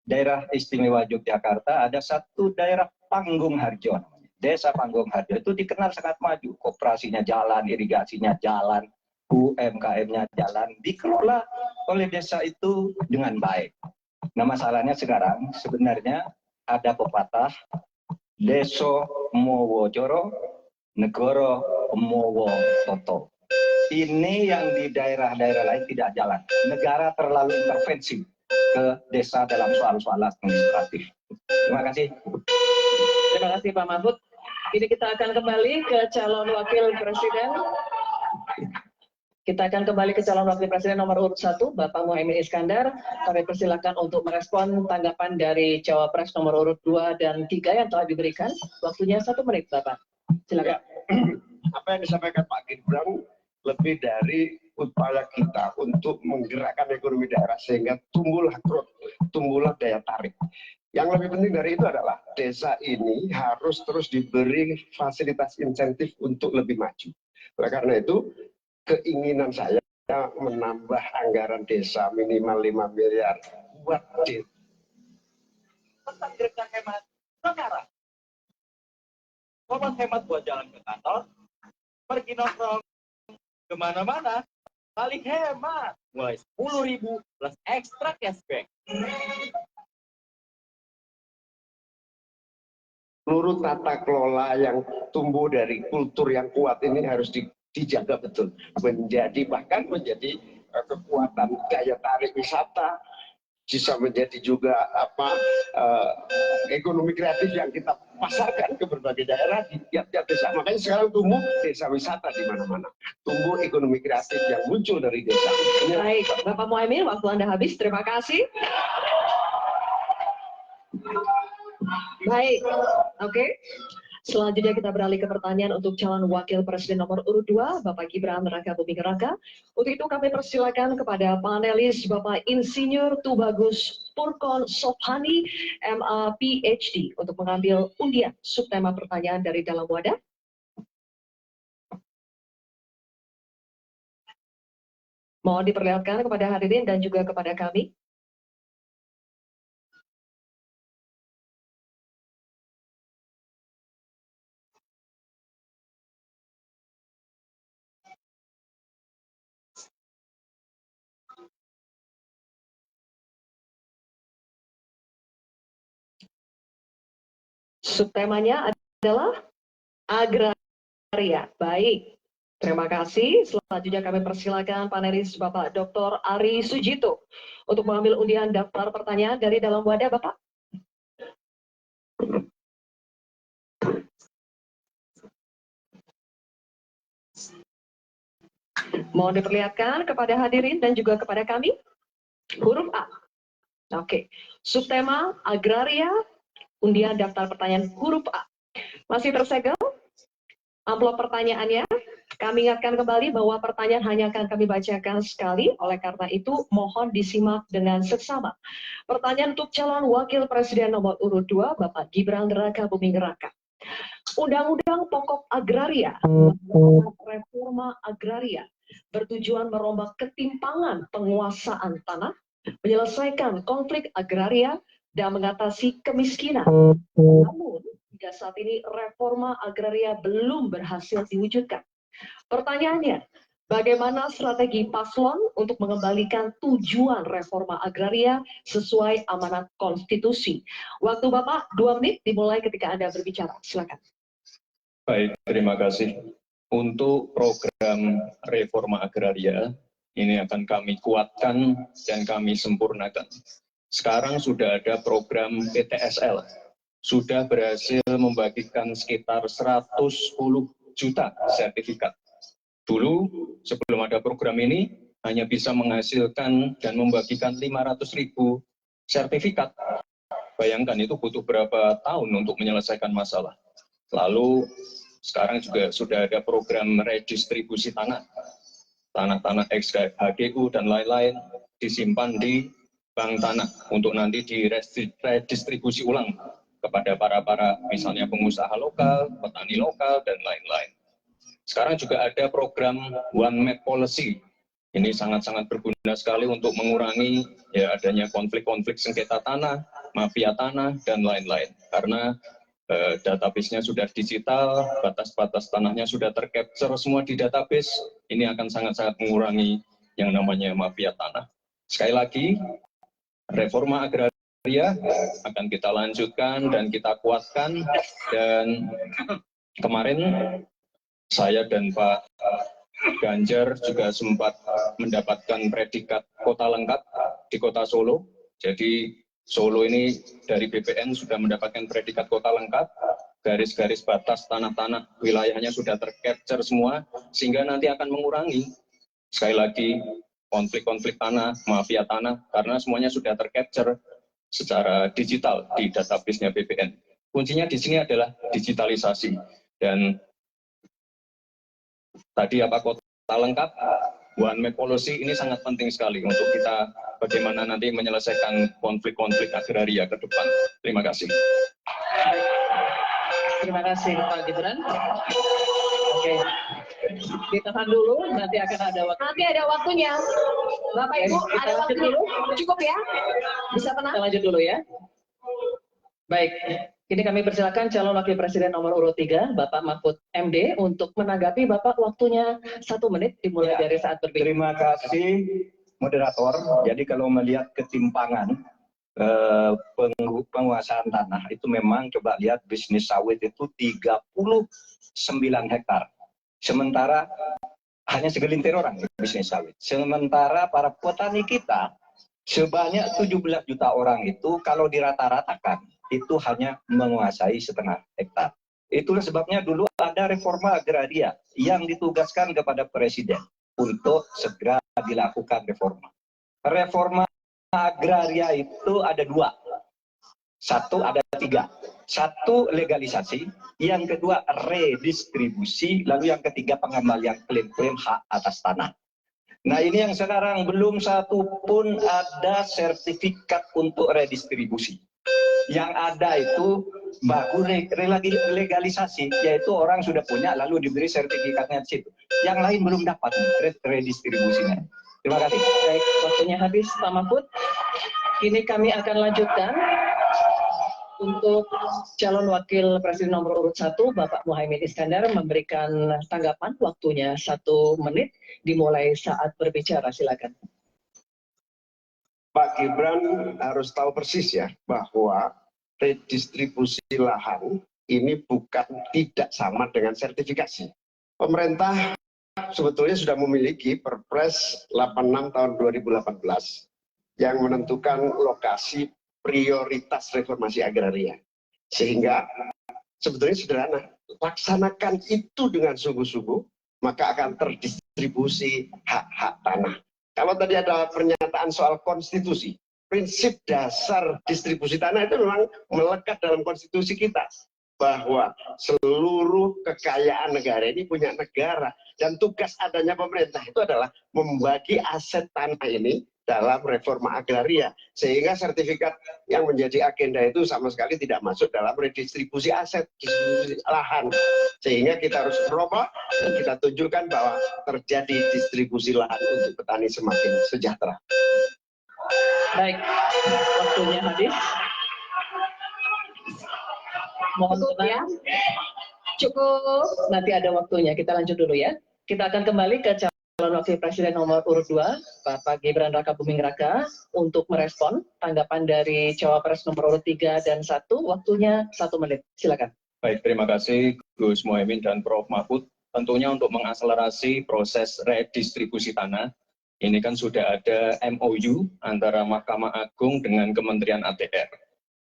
daerah istimewa Yogyakarta ada satu daerah Panggung Harjo, desa Panggung Harjo itu dikenal sangat maju, koperasinya jalan, irigasinya jalan, UMKM-nya jalan, dikelola oleh desa itu dengan baik. Nah masalahnya sekarang sebenarnya ada pepatah, Deso Mowo Joro, Negoro Mowo Toto. Ini yang di daerah-daerah lain tidak jalan. Negara terlalu intervensi ke desa dalam soal-soal administratif. Terima kasih. Terima kasih Pak Mahfud. Ini kita akan kembali ke calon wakil presiden. Kita akan kembali ke calon wakil presiden nomor urut 1 Bapak Muhaimin Iskandar. Kami persilakan untuk merespon tanggapan dari cawapres nomor urut 2 dan 3 yang telah diberikan. Waktunya 1 menit Bapak. Silakan. Apa yang disampaikan Pak Gibran lebih dari upaya kita untuk menggerakkan ekonomi daerah sehingga tumbuhlah daya tarik. Yang lebih penting dari itu adalah desa ini harus terus diberi fasilitas insentif untuk lebih maju. Oleh karena itu, keinginan saya menambah anggaran desa minimal 5 miliar buat desa. Tentang gerakan hemat negara. Kalau hemat buat jalan ke kantor, pergi nongkrong kemana-mana, paling hemat. Mulai 10.000 plus ekstra cashback. Seluruh tata kelola yang tumbuh dari kultur yang kuat ini harus dijaga betul, bahkan menjadi kekuatan daya tarik wisata, bisa menjadi juga ekonomi kreatif yang kita pasarkan ke berbagai daerah di tiap-tiap desa. Makanya sekarang tumbuh desa wisata di mana-mana, tumbuh ekonomi kreatif yang muncul dari desa. Baik, Bapak Muhaimin, waktu Anda habis. Terima kasih. Baik, oke. Selanjutnya kita beralih ke pertanyaan untuk calon wakil presiden nomor urut 2, Bapak Gibran Rakabuming Raka. Untuk itu kami persilakan kepada panelis Bapak Insinyur Tubagus Purkon Sobhani, MA PhD, untuk mengambil undian subtema pertanyaan dari dalam wadah. Mohon diperlihatkan kepada hadirin dan juga kepada kami. Subtemanya adalah agraria. Baik, terima kasih. Selanjutnya kami persilakan panelis Bapak Dr. Ari Sujito untuk mengambil undian daftar pertanyaan dari dalam wadah, Bapak. Mohon diperlihatkan kepada hadirin dan juga kepada kami. Huruf A. Oke, subtema agraria, undian daftar pertanyaan huruf A. Masih tersegel amplop pertanyaannya. Kami ingatkan kembali bahwa pertanyaan hanya akan kami bacakan sekali, oleh karena itu mohon disimak dengan seksama. Pertanyaan untuk calon wakil presiden nomor urut 2, Bapak Gibran Rakabuming Raka. Undang-undang Pokok Agraria, reforma agraria, bertujuan merombak ketimpangan penguasaan tanah, menyelesaikan konflik agraria, dan mengatasi kemiskinan. Namun, hingga saat ini reforma agraria belum berhasil diwujudkan. Pertanyaannya, bagaimana strategi paslon untuk mengembalikan tujuan reforma agraria sesuai amanat konstitusi? Waktu Bapak 2 menit dimulai ketika Anda berbicara. Silakan. Baik, terima kasih. Untuk program reforma agraria, ini akan kami kuatkan dan kami sempurnakan. Sekarang sudah ada program PTSL, sudah berhasil membagikan sekitar 110 juta sertifikat. Dulu, sebelum ada program ini, hanya bisa menghasilkan dan membagikan 500.000 sertifikat. Bayangkan itu butuh berapa tahun untuk menyelesaikan masalah. Lalu, sekarang juga sudah ada program redistribusi tanah. Tanah-tanah ex-HGU dan lain-lain disimpan di bank tanah untuk nanti diredistribusi ulang kepada para misalnya pengusaha lokal, petani lokal, dan lain-lain. Sekarang juga ada program One Map Policy. Ini sangat-sangat berguna sekali untuk mengurangi adanya konflik-konflik sengketa tanah, mafia tanah, dan lain-lain. Karena database-nya sudah digital, batas-batas tanahnya sudah tercapture semua di database, ini akan sangat-sangat mengurangi yang namanya mafia tanah. Sekali lagi, reforma agraria akan kita lanjutkan dan kita kuatkan, dan kemarin saya dan Pak Ganjar juga sempat mendapatkan predikat kota lengkap di kota Solo. Jadi Solo ini dari BPN sudah mendapatkan predikat kota lengkap, garis-garis batas tanah-tanah wilayahnya sudah tercapture semua, sehingga nanti akan mengurangi sekali lagi konflik-konflik tanah, mafia tanah, karena semuanya sudah tercapture secara digital di database-nya BPN. Kuncinya di sini adalah digitalisasi, dan tadi kota lengkap, One Map Policy ini sangat penting sekali untuk kita bagaimana nanti menyelesaikan konflik-konflik agraria ke depan. Terima kasih. Terima kasih Pak Gibran. Oke, ditahan dulu, nanti akan ada waktu. Nanti ada waktunya. Bapak Ibu, ada waktu dulu. Cukup ya? Bisa tenang? Kita lanjut dulu ya. Baik, ini kami persilakan calon wakil presiden nomor urut 3, Bapak Mahfud MD, untuk menanggapi. Bapak, waktunya 1 menit dimulai dari saat berbicara. Terima kasih, moderator. Jadi kalau melihat ketimpangan penguasaan tanah, itu memang coba lihat bisnis sawit itu 39 hektar. Sementara hanya segelintir orang bisnis sawit. Sementara para petani kita Sebanyak 17 juta orang itu kalau dirata-ratakan itu hanya menguasai setengah hektar. Itulah sebabnya dulu ada reforma agraria yang ditugaskan kepada Presiden untuk segera dilakukan reforma. Reforma agraria itu ada dua. Satu, ada tiga. Satu, legalisasi. Yang kedua, redistribusi. Lalu yang ketiga, pengembalian klaim-klaim hak atas tanah. Nah, ini yang sekarang belum satu pun ada sertifikat untuk redistribusi. Yang ada itu baku legalisasi, yaitu orang sudah punya lalu diberi sertifikatnya di situ. Yang lain belum dapat redistribusinya. Terima kasih. Baik, waktunya habis Pak Mahfud. Kini kami akan lanjutkan untuk calon wakil presiden nomor urut 1, Bapak Muhaimin Iskandar, memberikan tanggapan. Waktunya 1 menit, dimulai saat berbicara. Silakan. Pak Gibran harus tahu persis ya bahwa redistribusi lahan ini bukan tidak sama dengan sertifikasi. Pemerintah sebetulnya sudah memiliki Perpres 86 tahun 2018 yang menentukan lokasi prioritas reformasi agraria. Sehingga sebetulnya sederhana, laksanakan itu dengan sungguh-sungguh, maka akan terdistribusi hak-hak tanah. Kalau tadi ada pernyataan soal konstitusi, prinsip dasar distribusi tanah itu memang melekat dalam konstitusi kita. Bahwa seluruh kekayaan negara ini punya negara. Dan tugas adanya pemerintah itu adalah membagi aset tanah ini dalam reforma agraria. Sehingga sertifikat yang menjadi agenda itu sama sekali tidak masuk dalam redistribusi aset, distribusi lahan. Sehingga kita harus merubah dan kita tunjukkan bahwa terjadi distribusi lahan untuk petani semakin sejahtera. Baik, waktunya habis. Mohon tenang. Cukup. Nanti ada waktunya, kita lanjut dulu ya. Kita akan kembali ke calon wakil presiden nomor urut 2, Bapak Gibran Rakabuming Raka, untuk merespon tanggapan dari cawapres nomor urut 3 dan 1. Waktunya 1 menit. Silakan. Baik, terima kasih Gus Muhaimin dan Prof. Mahfud. Tentunya untuk mengakselerasi proses redistribusi tanah, ini kan sudah ada MOU antara Mahkamah Agung dengan Kementerian ATR.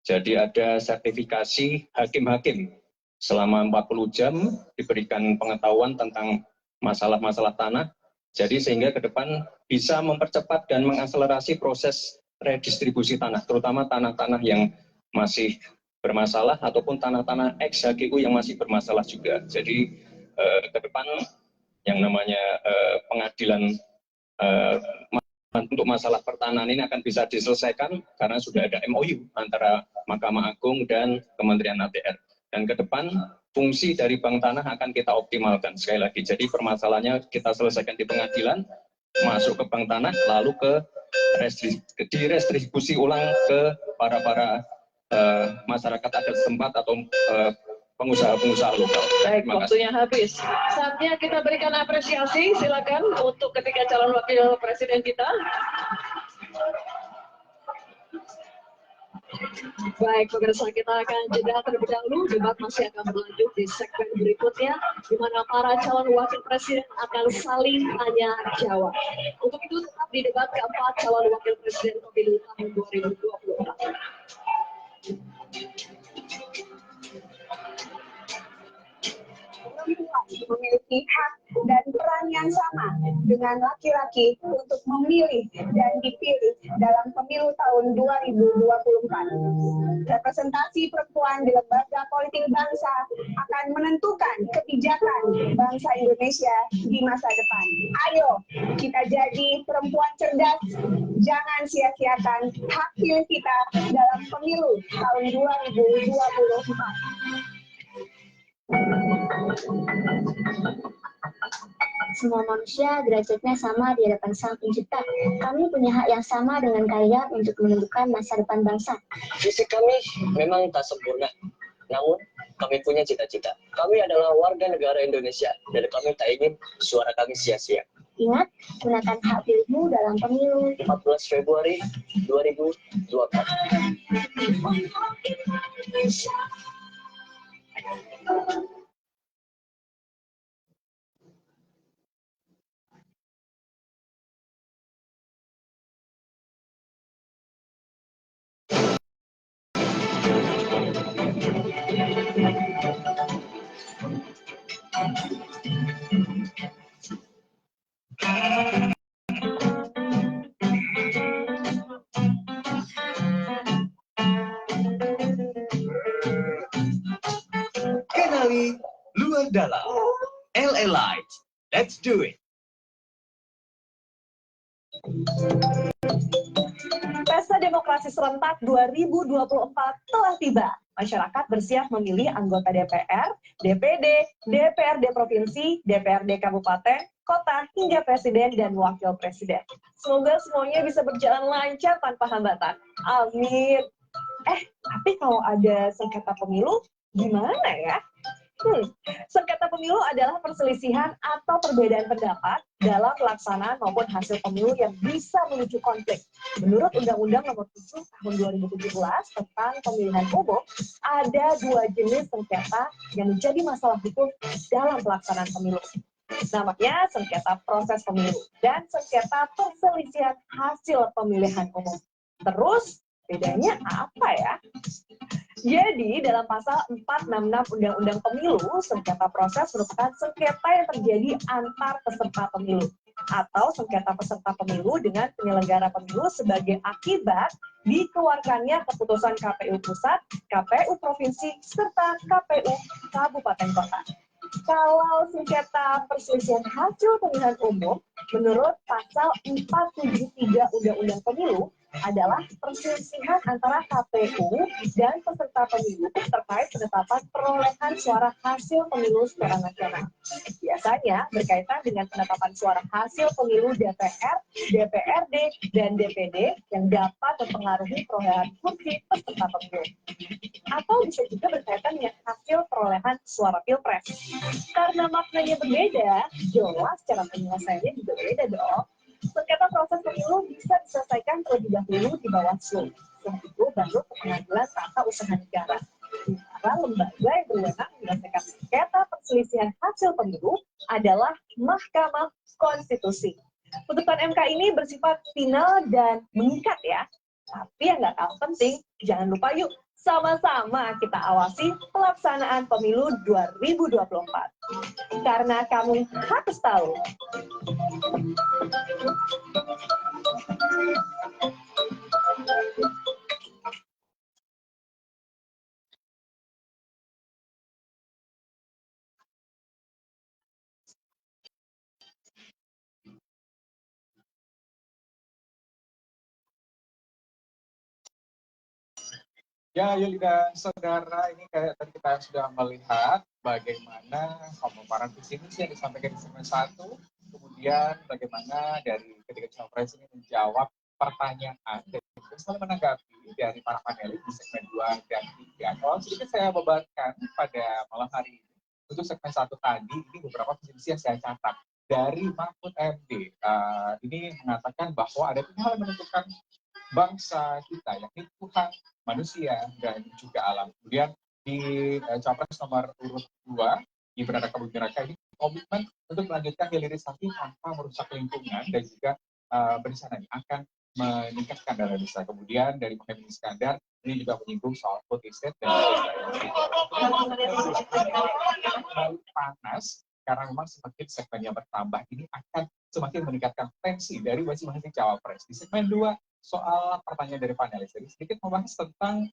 Jadi ada sertifikasi hakim-hakim selama 40 jam diberikan pengetahuan tentang masalah-masalah tanah. Jadi sehingga ke depan bisa mempercepat dan mengakselerasi proses redistribusi tanah, terutama tanah-tanah yang masih bermasalah ataupun tanah-tanah ex-HGU yang masih bermasalah juga. Jadi ke depan yang namanya pengadilan untuk masalah pertanahan ini akan bisa diselesaikan karena sudah ada MOU antara Mahkamah Agung dan Kementerian ATR. Dan ke depan fungsi dari bank tanah akan kita optimalkan sekali lagi. Jadi permasalahannya kita selesaikan di pengadilan, masuk ke bank tanah, lalu ke direstribusi ulang ke para masyarakat adat setempat atau pengusaha-pengusaha lokal. Baik, waktunya habis. Saatnya kita berikan apresiasi, silakan untuk ketiga calon wakil presiden kita. Baik, pemirsa, kita akan jeda terlebih dahulu. Debat masih akan berlanjut di segmen berikutnya, di mana para calon wakil presiden akan saling tanya jawab. Untuk itu tetap di debat keempat calon wakil presiden pemilu tahun 2024. Memiliki hak dan peran yang sama dengan laki-laki untuk memilih dan dipilih dalam pemilu tahun 2024. Representasi perempuan di lembaga politik bangsa akan menentukan kebijakan bangsa Indonesia di masa depan. Ayo, kita jadi perempuan cerdas, jangan sia-siakan hak pilih kita dalam pemilu tahun 2024. Semua manusia derajatnya sama di hadapan Sang Pencipta. Kami punya hak yang sama dengan kalian untuk menentukan masa depan bangsa. Fisik kami memang tak sempurna, namun kami punya cita-cita. Kami adalah warga negara Indonesia dan kami tak ingin suara kami sia-sia. Ingat, gunakan hak pilihmu dalam pemilu 14 Februari 2024. luar dalam. LA Light, let's do it. Pesta Demokrasi Serentak 2024 telah tiba. Masyarakat bersiap memilih anggota DPR, DPD, DPRD Provinsi, DPRD Kabupaten, Kota, hingga Presiden dan Wakil Presiden. Semoga semuanya bisa berjalan lancar tanpa hambatan. Amin. Tapi kalau ada sengketa pemilu, gimana ya? Sengketa pemilu adalah perselisihan atau perbedaan pendapat dalam pelaksanaan maupun hasil pemilu yang bisa memicu konflik. Menurut Undang-Undang Nomor 7 Tahun 2017 tentang Pemilihan Umum, ada 2 jenis sengketa yang menjadi masalah hukum dalam pelaksanaan pemilu. Namanya sengketa proses pemilu dan sengketa perselisihan hasil pemilihan umum. Terus, bedanya apa ya? Jadi, dalam pasal 466 Undang-Undang Pemilu, sengketa proses merupakan sengketa yang terjadi antar peserta pemilu atau sengketa peserta pemilu dengan penyelenggara pemilu sebagai akibat dikeluarkannya keputusan KPU Pusat, KPU Provinsi, serta KPU Kabupaten Kota. Kalau sengketa perselisihan hasil pemilihan umum, menurut pasal 473 Undang-Undang Pemilu, adalah perselisihan antara KPU dan peserta pemilu terkait penetapan perolehan suara hasil pemilu secara nasional. Biasanya berkaitan dengan penetapan suara hasil pemilu DPR, DPRD, dan DPD yang dapat mempengaruhi perolehan kursi peserta pemilu. Atau bisa juga berkaitan dengan hasil perolehan suara Pilpres. Karena maknanya berbeda, jelas cara penyelesaiannya juga berbeda dong. Sengketa proses pemilu bisa diselesaikan terlebih dahulu di Bawaslu. Setelah itu baru ke Pengadilan Tata Usaha Negara. Sementara lembaga yang berwenang menyelesaikan sengketa perselisihan hasil pemilu adalah Mahkamah Konstitusi. Putusan MK ini bersifat final dan mengikat ya. Tapi yang nggak kalah penting, jangan lupa yuk sama-sama kita awasi pelaksanaan pemilu 2024. Karena kamu harus tahu. Ya, Yuli dan saudara, ini kayak tadi kita sudah melihat bagaimana pemaparan visi misi yang disampaikan di segmen 1, kemudian bagaimana dari ketiga cawapres ini menjawab pertanyaan dan juga saling menanggapi dari para panelis di segmen 2 dan 3. Kalau sedikit saya bebankan pada malam hari ini, untuk segmen 1 tadi, ini beberapa visi misi yang saya catat dari Mahfud MD. Ini mengatakan bahwa ada 3 hal yang menentukan bangsa kita, yakni Tuhan, manusia, dan juga alam. Kemudian di capres nomor urut 2, Gibran Rakabuming Raka ini komitmen untuk melanjutkan hilirisasi tanpa merusak lingkungan dan juga berencana akan meningkatkan dana desa. Kemudian dari Mohaimin Iskandar ini juga menyinggung soal food estate dan panas karena memang semakin segmennya bertambah ini akan semakin meningkatkan tensi dari masing-masing cawapres. Di segmen 2 soal pertanyaan dari panelis, jadi sedikit membahas tentang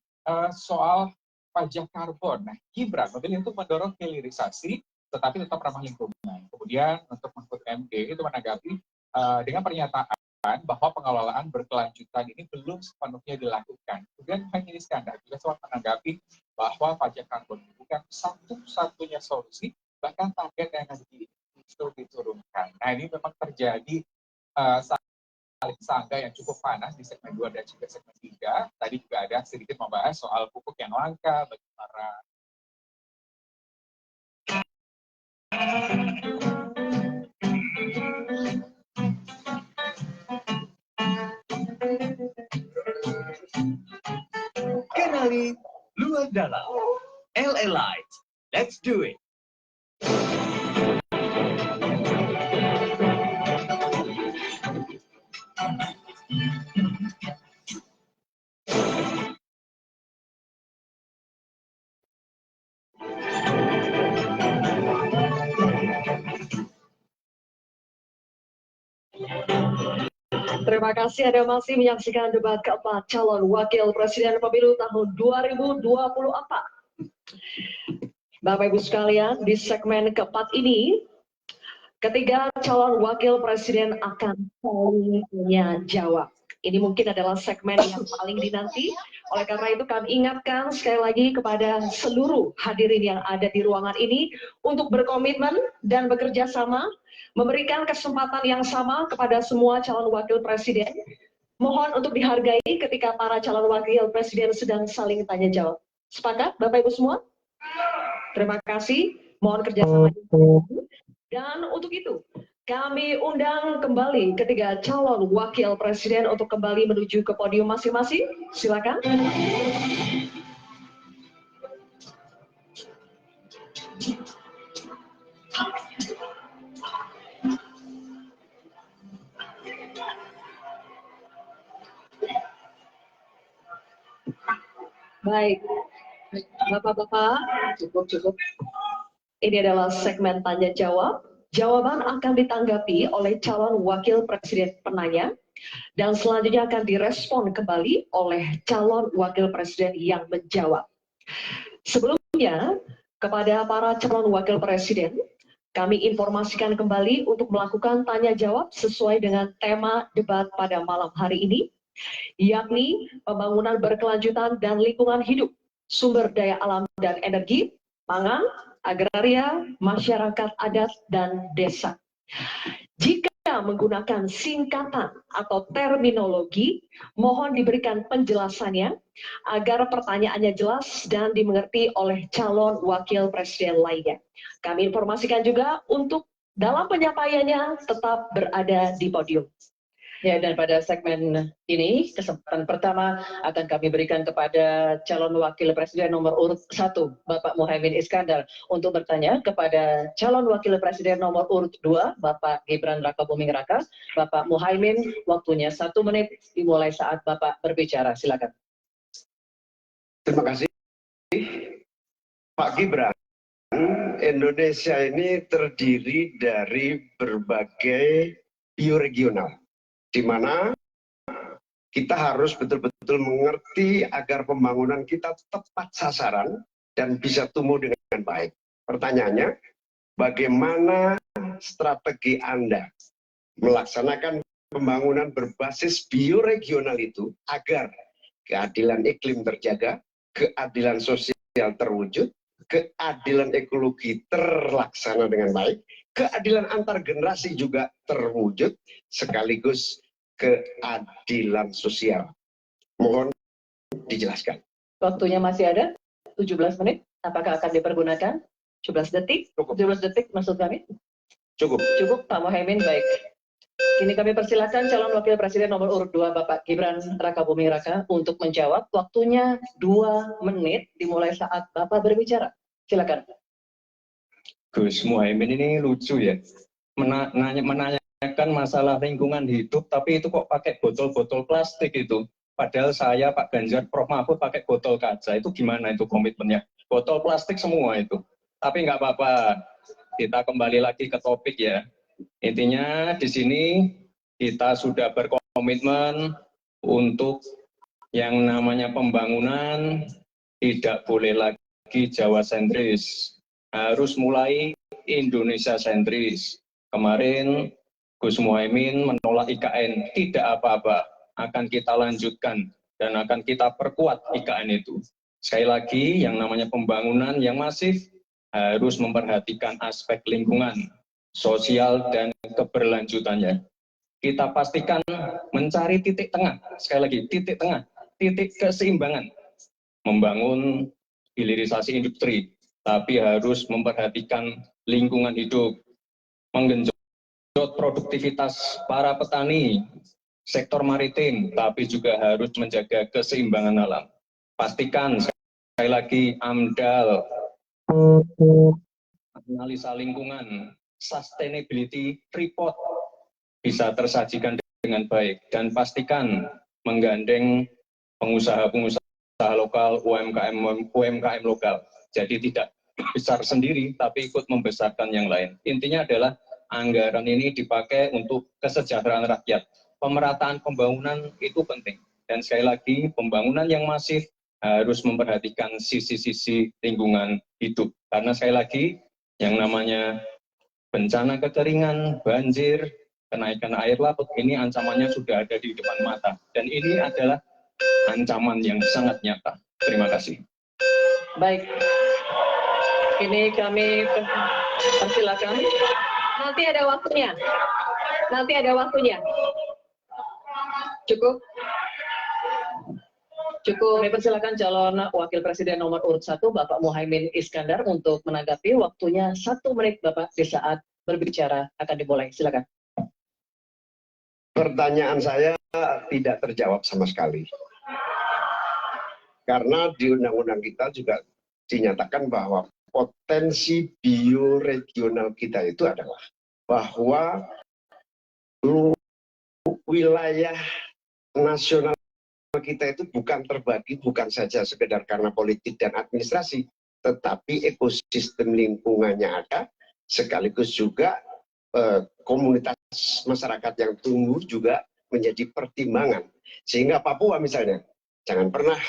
soal pajak karbon. Nah, Gibran memilih untuk mendorong hilirisasi tetapi tetap ramah lingkungan. Kemudian untuk Mahfud MD itu menanggapi dengan pernyataan bahwa pengelolaan berkelanjutan ini belum sepenuhnya dilakukan. Kemudian Mohaimin Iskandar juga sempat menanggapi bahwa pajak karbon bukan satu-satunya solusi, bahkan target yang nanti itu diturunkan. Nah, ini memang terjadi saling sanggah yang cukup panas di segmen 2 dan juga segmen 3. Tadi juga ada sedikit membahas soal pupuk yang langka bagi para Kenali luar dalam. LA Light, let's do it. Terima kasih Anda masih menyaksikan debat keempat calon wakil presiden pemilu tahun 2024. Bapak Ibu sekalian, di segmen keempat ini, ketiga calon wakil presiden akan saling tanya jawab. Ini mungkin adalah segmen yang paling dinanti. Oleh karena itu kami ingatkan sekali lagi kepada seluruh hadirin yang ada di ruangan ini untuk berkomitmen dan bekerja sama, memberikan kesempatan yang sama kepada semua calon wakil presiden. Mohon untuk dihargai ketika para calon wakil presiden sedang saling tanya jawab. Sepakat Bapak Ibu semua? Terima kasih. Mohon kerjasamanya. Dan untuk itu, kami undang kembali ketiga calon wakil presiden untuk kembali menuju ke podium masing-masing. Silakan. Baik, Bapak-bapak, cukup. Ini adalah segmen tanya jawab. Jawaban akan ditanggapi oleh calon wakil presiden penanya dan selanjutnya akan direspon kembali oleh calon wakil presiden yang menjawab. Sebelumnya, kepada para calon wakil presiden, kami informasikan kembali untuk melakukan tanya jawab sesuai dengan tema debat pada malam hari ini, yakni pembangunan berkelanjutan dan lingkungan hidup, sumber daya alam dan energi, pangan, agraria, masyarakat adat, dan desa. Jika menggunakan singkatan atau terminologi, mohon diberikan penjelasannya agar pertanyaannya jelas dan dimengerti oleh calon wakil presiden lainnya. Kami informasikan juga untuk dalam penyampaiannya tetap berada di podium. Ya, dan pada segmen ini, kesempatan pertama akan kami berikan kepada calon wakil presiden nomor urut 1, Bapak Muhaimin Iskandar, untuk bertanya kepada calon wakil presiden nomor urut 2, Bapak Gibran Rakabuming Raka. Bapak Muhaimin, waktunya 1 menit dimulai saat Bapak berbicara. Silakan. Terima kasih. Pak Gibran, Indonesia ini terdiri dari berbagai bioregional, di mana kita harus betul-betul mengerti agar pembangunan kita tepat sasaran dan bisa tumbuh dengan baik. Pertanyaannya, bagaimana strategi Anda melaksanakan pembangunan berbasis bioregional itu agar keadilan iklim terjaga, keadilan sosial terwujud, keadilan ekologi terlaksana dengan baik, keadilan antar generasi juga terwujud, sekaligus keadilan sosial. Mohon dijelaskan. Waktunya masih ada 17 menit. Apakah akan dipergunakan? 17 detik? 17 detik maksud kami? Cukup. Cukup, Pak Muhaimin, baik. Kini kami persilakan calon wakil presiden nomor urut 2, Bapak Gibran Rakabuming Raka, untuk menjawab. Waktunya 2 menit dimulai saat Bapak berbicara. Silakan. Gus Muhaimin ini lucu ya, menanyakan masalah lingkungan hidup, tapi itu kok pakai botol-botol plastik itu. Padahal saya, Pak Ganjar, Prof. Mahfud pakai botol kaca. Itu gimana itu komitmennya? Botol plastik semua itu. Tapi nggak apa-apa, kita kembali lagi ke topik ya. Intinya di sini kita sudah berkomitmen untuk yang namanya pembangunan tidak boleh lagi Jawa sentris, harus mulai Indonesia sentris. Kemarin Gus Muhaimin menolak IKN, tidak apa-apa, akan kita lanjutkan dan akan kita perkuat IKN itu. Sekali lagi, yang namanya pembangunan yang masif harus memperhatikan aspek lingkungan, sosial, dan keberlanjutannya. Kita pastikan mencari titik tengah, sekali lagi titik tengah, titik keseimbangan. Membangun hilirisasi industri, tapi harus memperhatikan lingkungan hidup, menggenjot produktivitas para petani, sektor maritim, tapi juga harus menjaga keseimbangan alam. Pastikan, sekali lagi, AMDAL, analisa lingkungan, sustainability report bisa tersajikan dengan baik, dan pastikan menggandeng pengusaha-pengusaha lokal, UMKM lokal. Jadi tidak besar sendiri, tapi ikut membesarkan yang lain. Intinya adalah anggaran ini dipakai untuk kesejahteraan rakyat. Pemerataan pembangunan itu penting. Dan sekali lagi, pembangunan yang masif harus memperhatikan sisi-sisi lingkungan hidup. Karena sekali lagi, yang namanya bencana kekeringan, banjir, kenaikan air laut, ini ancamannya sudah ada di depan mata. Dan ini adalah ancaman yang sangat nyata. Terima kasih. Baik, ini kami persilakan. Nanti ada waktunya. Nanti ada waktunya. Cukup. Cukup. Kami persilakan calon Wakil Presiden nomor urut 1, Bapak Muhaimin Iskandar, untuk menanggapi. Waktunya 1 menit, Bapak, di saat berbicara akan dimulai. Silakan. Pertanyaan saya tidak terjawab sama sekali. Karena di undang-undang kita juga dinyatakan bahwa potensi bioregional kita itu adalah bahwa wilayah nasional kita itu bukan terbagi bukan saja sekedar karena politik dan administrasi, tetapi ekosistem lingkungannya ada, sekaligus juga komunitas masyarakat yang tumbuh juga menjadi pertimbangan. Sehingga Papua misalnya, jangan pernah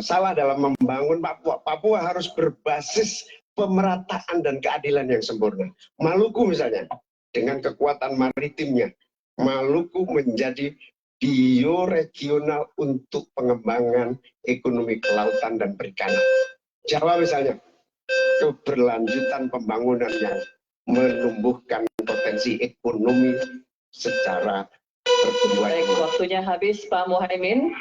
salah dalam membangun Papua. Papua harus berbasis pemerataan dan keadilan yang sempurna. Maluku misalnya, dengan kekuatan maritimnya, Maluku menjadi bioregional untuk pengembangan ekonomi kelautan dan perikanan. Jawa misalnya, keberlanjutan pembangunan yang menumbuhkan potensi ekonomi secara pertumbuhan. Baik, waktunya habis, Pak Muhaimin.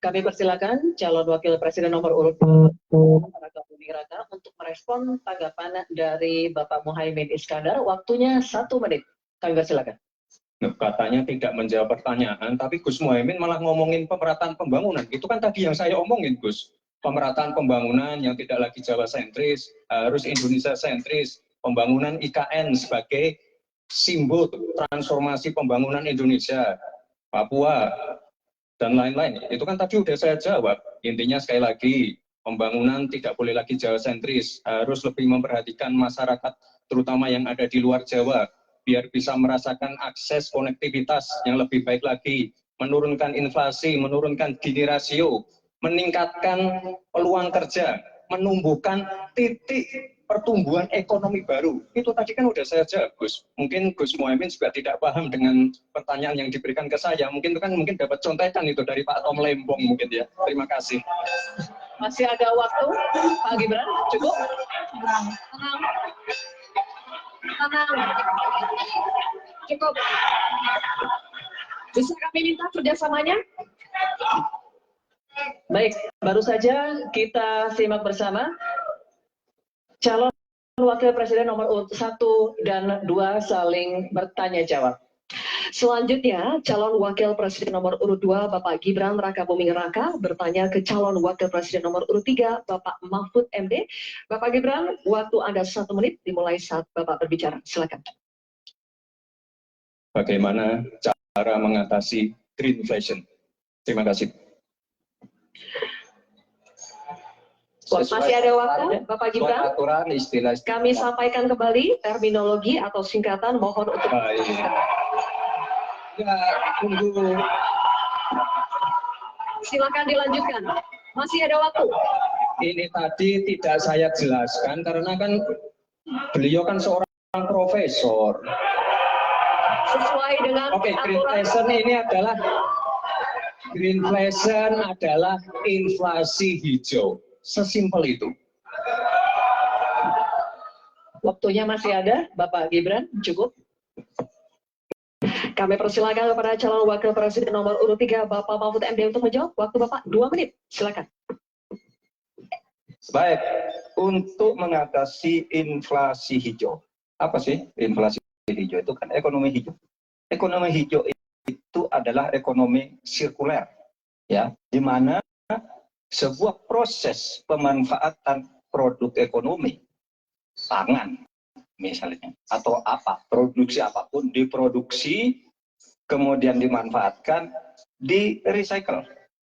Kami persilakan calon Wakil Presiden nomor urut 2, Raka Buming Raka, untuk merespon tanggapan dari Bapak Muhaimin Iskandar. Waktunya 1 menit. Kami persilakan. Katanya tidak menjawab pertanyaan, tapi Gus Muhaimin malah ngomongin pemerataan pembangunan. Itu kan tadi yang saya omongin, Gus. Pemerataan pembangunan yang tidak lagi Jawa sentris, harus Indonesia sentris. Pembangunan IKN sebagai simbol transformasi pembangunan Indonesia, Papua, dan lain-lain. Itu kan tadi udah saya jawab. Intinya sekali lagi, pembangunan tidak boleh lagi Jawa sentris, harus lebih memperhatikan masyarakat, terutama yang ada di luar Jawa, biar bisa merasakan akses konektivitas yang lebih baik lagi, menurunkan inflasi, menurunkan Gini rasio, meningkatkan peluang kerja, menumbuhkan titik pertumbuhan ekonomi baru. Itu tadi kan udah saya jawab, Gus. Mungkin Gus Muhaimin juga tidak paham dengan pertanyaan yang diberikan ke saya. Mungkin dapat contekan itu dari Pak Tom Lembong mungkin ya. Terima kasih. Masih ada waktu, Pak Gibran? Cukup? Tenang. Cukup. Bisa kami minta kerjasamanya? Baik, baru saja kita simak bersama calon Wakil Presiden nomor urut 1 dan 2 saling bertanya jawab. Selanjutnya, calon Wakil Presiden nomor urut 2 Bapak Gibran Raka Buming Raka bertanya ke calon Wakil Presiden nomor urut 3 Bapak Mahfud MD. Bapak Gibran, waktu Anda 1 menit dimulai saat Bapak berbicara. Silakan. Bagaimana cara mengatasi greenflation? Terima kasih. Masih ada waktu, Bapak Gibran? Aturan istilah. Kami sampaikan kembali terminologi atau singkatan, mohon untuk ya, tunggu. Silakan dilanjutkan. Masih ada waktu. Ini tadi tidak saya jelaskan karena kan beliau kan seorang profesor. Sesuai dengan greenflation adalah inflasi hijau. Sesimpel itu. Waktunya masih ada, Bapak Gibran, cukup. Kami persilakan kepada calon Wakil Presiden nomor urut 3, Bapak Mahfud MD untuk menjawab. Waktu Bapak 2 menit, silakan. Baik, untuk mengatasi inflasi hijau. Apa sih inflasi hijau? Itu kan ekonomi hijau. Ekonomi hijau itu adalah ekonomi sirkuler, ya, di mana sebuah proses pemanfaatan produk ekonomi, pangan misalnya, atau produksi apapun, diproduksi, kemudian dimanfaatkan, di recycle,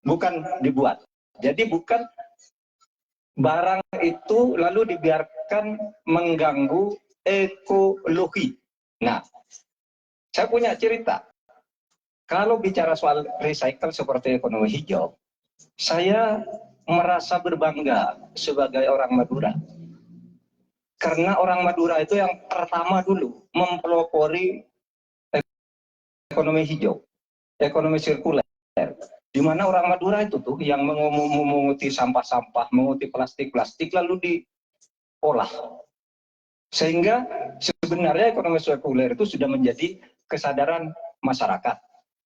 bukan dibuat. Jadi bukan barang itu lalu dibiarkan mengganggu ekologi. Nah, saya punya cerita. Kalau bicara soal recycle seperti ekonomi hijau, saya merasa berbangga sebagai orang Madura. Karena orang Madura itu yang pertama dulu mempelopori ekonomi hijau, ekonomi sirkuler. Di mana orang Madura itu tuh yang menguti sampah-sampah, menguti plastik-plastik lalu diolah. Sehingga sebenarnya ekonomi sirkuler itu sudah menjadi kesadaran masyarakat.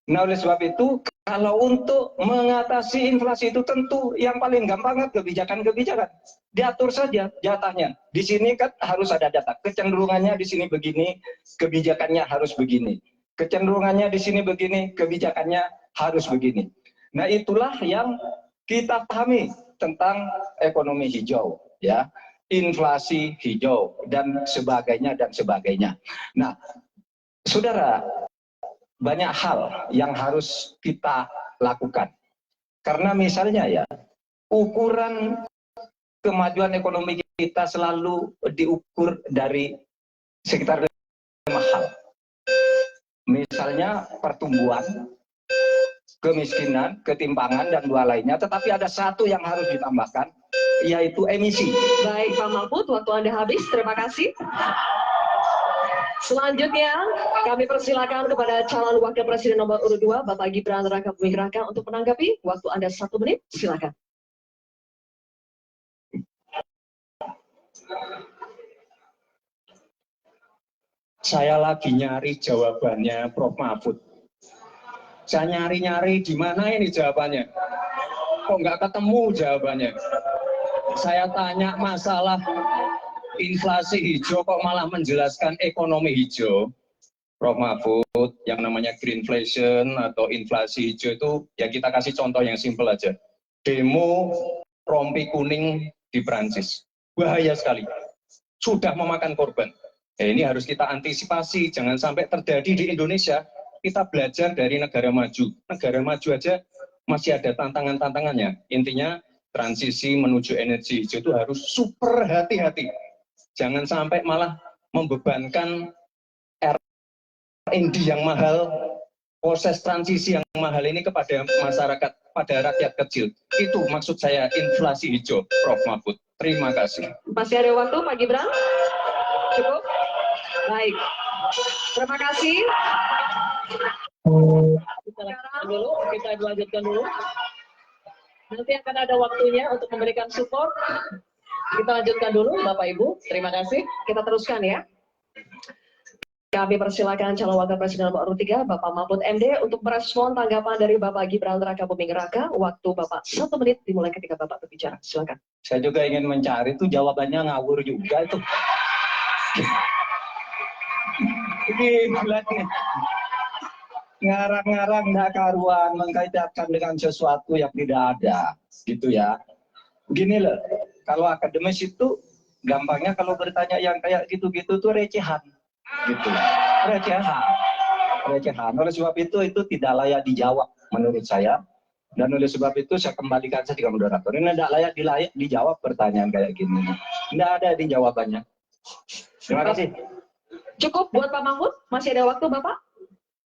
Nah, oleh sebab itu, kalau untuk mengatasi inflasi itu tentu yang paling gampang kebijakan-kebijakan. Diatur saja jatahnya. Di sini kan harus ada data. Kecenderungannya di sini begini, kebijakannya harus begini. Kecenderungannya di sini begini, kebijakannya harus begini. Nah, itulah yang kita pahami tentang ekonomi hijau, ya. Inflasi hijau dan sebagainya dan sebagainya. Nah, saudara, banyak hal yang harus kita lakukan. Karena misalnya ya, ukuran kemajuan ekonomi kita selalu diukur dari sekitar 5 hal. Misalnya pertumbuhan, kemiskinan, ketimpangan, dan 2 lainnya. Tetapi ada satu yang harus ditambahkan, yaitu emisi. Baik, Pak Mahfud, waktu Anda habis. Terima kasih. Selanjutnya, kami persilakan kepada calon wakil presiden nomor urut 2, Bapak Gibran Rakabuming Raka untuk menanggapi. Waktu Anda 1 menit, silakan. Saya lagi nyari jawabannya Prof. Mahfud. Saya nyari-nyari di mana ini jawabannya. Kok nggak ketemu jawabannya. Saya tanya masalah inflasi hijau kok malah menjelaskan ekonomi hijau. Prof. Mahfud, yang namanya greenflation atau inflasi hijau itu ya kita kasih contoh yang simpel aja. Demo rompi kuning di Prancis. Bahaya sekali. Sudah memakan korban. Ini harus kita antisipasi, jangan sampai terjadi di Indonesia. Kita belajar dari negara maju. Negara maju aja masih ada tantangan-tantangannya. Intinya transisi menuju energi hijau itu harus super hati-hati. Jangan sampai malah membebankan R&D yang mahal, proses transisi yang mahal ini kepada masyarakat, pada rakyat kecil. Itu maksud saya inflasi hijau, Prof. Mahfud. Terima kasih. Masih ada waktu, Pak Gibran? Cukup? Baik. Terima kasih. Kita lanjutkan dulu. Nanti akan ada waktunya untuk memberikan support. Kita lanjutkan dulu, Bapak Ibu. Terima kasih. Kita teruskan ya. Kami persilakan calon wakil presiden nomor urut 3, Bapak Mahfud MD, untuk merespon tanggapan dari Bapak Gibran Rakabuming Raka. Waktu Bapak 1 menit dimulai ketika Bapak berbicara. Silakan. Saya juga ingin mencari itu jawabannya ngawur juga itu. Ini ngarang-ngarang nggak karuan, mengkaitkan dengan sesuatu yang tidak ada, gitu ya. Begini loh, kalau akademis itu gampangnya kalau bertanya yang kayak gitu-gitu tuh recehan, gitu. Recehan. Oleh sebab itu tidak layak dijawab menurut saya. Dan oleh sebab itu saya kembalikan saja ke moderator. Ini tidak layak dijawab pertanyaan kayak gini. Tidak ada di jawabannya. Terima kasih. Cukup buat Pak Mahfud? Masih ada waktu, Bapak?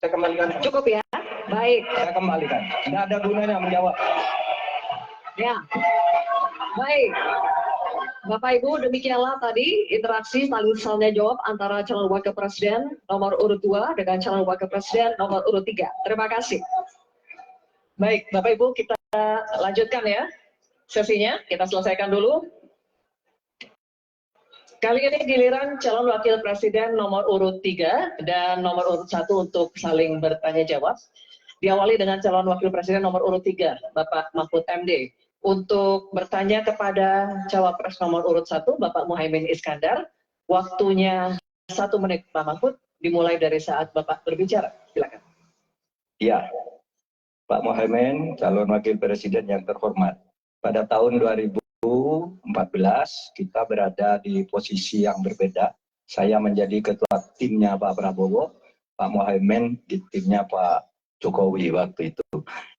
Saya kembalikan. Cukup ya? Baik. Saya kembalikan. Tidak ada gunanya menjawab. Ya. Baik. Bapak Ibu, demikianlah tadi interaksi saling tanya jawab antara calon wakil presiden nomor urut 2 dengan calon wakil presiden nomor urut 3. Terima kasih. Baik, Bapak Ibu, kita lanjutkan ya sesinya. Kita selesaikan dulu. Kali ini giliran calon wakil presiden nomor urut 3 dan nomor urut 1 untuk saling bertanya jawab. Diawali dengan calon wakil presiden nomor urut 3, Bapak Mahfud MD. Untuk bertanya kepada cawapres nomor urut 1, Bapak Muhaimin Iskandar. Waktunya 1 menit, Pak Mahfud, dimulai dari saat Bapak berbicara. Silakan. Ya, Pak Muhaimin, calon wakil presiden yang terhormat. Pada tahun 2014 kita berada di posisi yang berbeda. Saya menjadi ketua timnya Pak Prabowo, Pak Muhaimin di timnya Pak Jokowi waktu itu.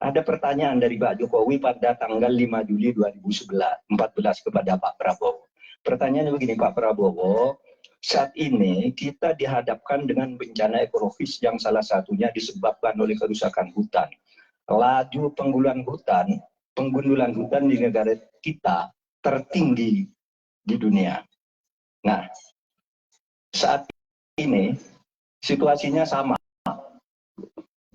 Ada pertanyaan dari Pak Jokowi pada tanggal 5 Juli 2014 kepada Pak Prabowo. Pertanyaannya begini, Pak Prabowo, saat ini kita dihadapkan dengan bencana ekologis yang salah satunya disebabkan oleh kerusakan hutan. Laju penggundulan hutan di negara kita tertinggi di dunia. Nah, saat ini situasinya sama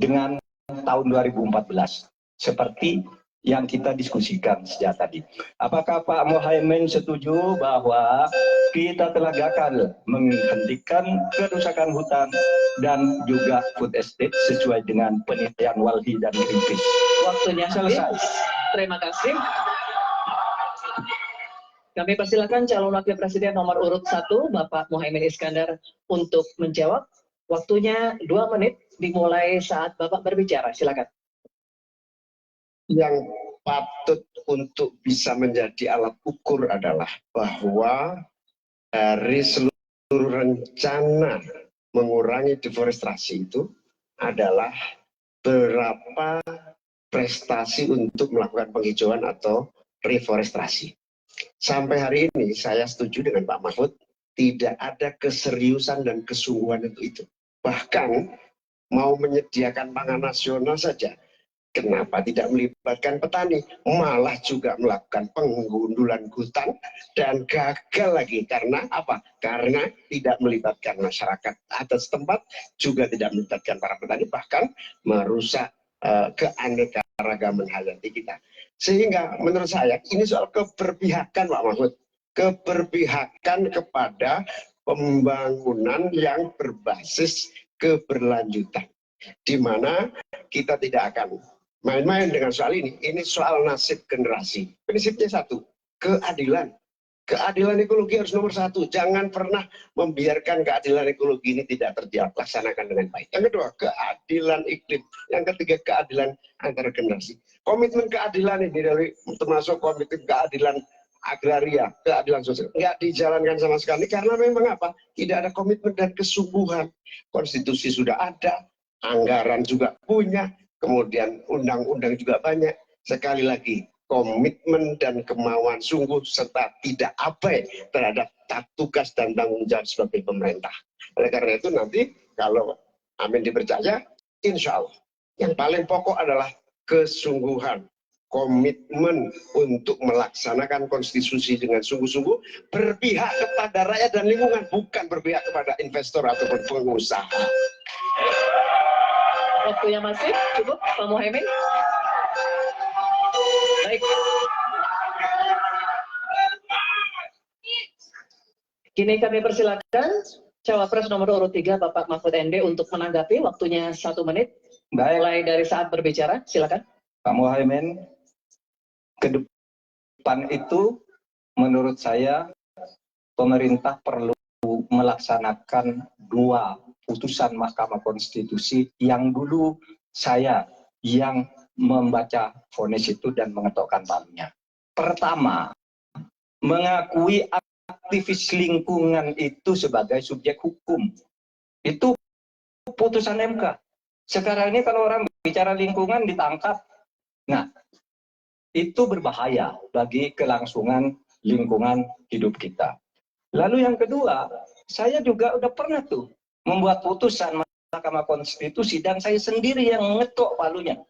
dengan tahun 2014 seperti yang kita diskusikan sejak tadi. Apakah Pak Muhaimin setuju bahwa kita telah gagal menghentikan kerusakan hutan dan juga food estate sesuai dengan penelitian Walhi dan Greenpeace? Waktunya selesai. habis. Terima kasih. Kami persilakan calon wakil presiden nomor urut 1 Bapak Muhaimin Iskandar untuk menjawab. Waktunya 2 menit dimulai saat Bapak berbicara. Silakan. Yang patut untuk bisa menjadi alat ukur adalah bahwa dari seluruh rencana mengurangi deforestasi itu adalah berapa prestasi untuk melakukan penghijauan atau reforestasi. Sampai hari ini saya setuju dengan Pak Mahfud, tidak ada keseriusan dan kesungguhan untuk itu. Bahkan mau menyediakan pangan nasional saja, kenapa tidak melibatkan petani? Malah juga melakukan penggundulan hutan dan gagal lagi. Karena apa? Karena tidak melibatkan masyarakat atas tempat, juga tidak melibatkan para petani, bahkan merusak keanekaragaman hayati kita. Sehingga menurut saya ini soal keberpihakan Pak Mahfud. Keberpihakan kepada pembangunan yang berbasis keberlanjutan. Di mana kita tidak akan main-main dengan soal ini. Ini soal nasib generasi. Prinsipnya satu, keadilan. Keadilan ekologi harus nomor 1. Jangan pernah membiarkan keadilan ekologi ini tidak terlaksanakan dengan baik. Yang kedua, keadilan iklim. Yang ketiga, keadilan antar generasi. Komitmen keadilan ini dari termasuk komitmen keadilan agraria, keadilan sosial, nggak dijalankan sama sekali karena memang apa? Tidak ada komitmen dan kesungguhan. Konstitusi sudah ada, anggaran juga punya, kemudian undang-undang juga banyak. Sekali lagi, komitmen dan kemauan sungguh serta tidak abai terhadap tugas dan tanggung jawab sebagai pemerintah. Oleh karena itu nanti kalau amin dipercaya, insya Allah yang paling pokok adalah kesungguhan, komitmen untuk melaksanakan konstitusi dengan sungguh-sungguh, berpihak kepada rakyat dan lingkungan, bukan berpihak kepada investor ataupun pengusaha. Waktunya masih cukup, Pak Muhaimin. Baik. Kini kami persilakan Cawapres nomor urut 3 Bapak Mahfud MD untuk menanggapi. Waktunya 1 menit. Baik. Mulai dari saat berbicara, silakan. Pak Muhaimin, ke depan itu menurut saya pemerintah perlu melaksanakan 2 putusan Mahkamah Konstitusi yang dulu saya yang membaca vonis itu dan mengetokkan palunya. Pertama, mengakui aktivis lingkungan itu sebagai subjek hukum. Itu putusan MK. Sekarang ini kalau orang bicara lingkungan ditangkap. Nah, itu berbahaya bagi kelangsungan lingkungan hidup kita. Lalu yang kedua, saya juga udah pernah tuh membuat putusan Mahkamah Konstitusi dan saya sendiri yang ngetok palunya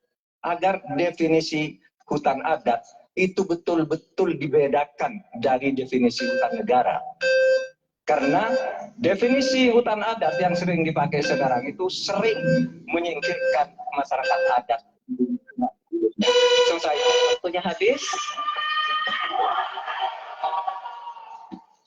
agar definisi hutan adat itu betul-betul dibedakan dari definisi hutan negara. Karena definisi hutan adat yang sering dipakai sekarang itu sering menyingkirkan masyarakat adat. Selesai. Waktunya habis.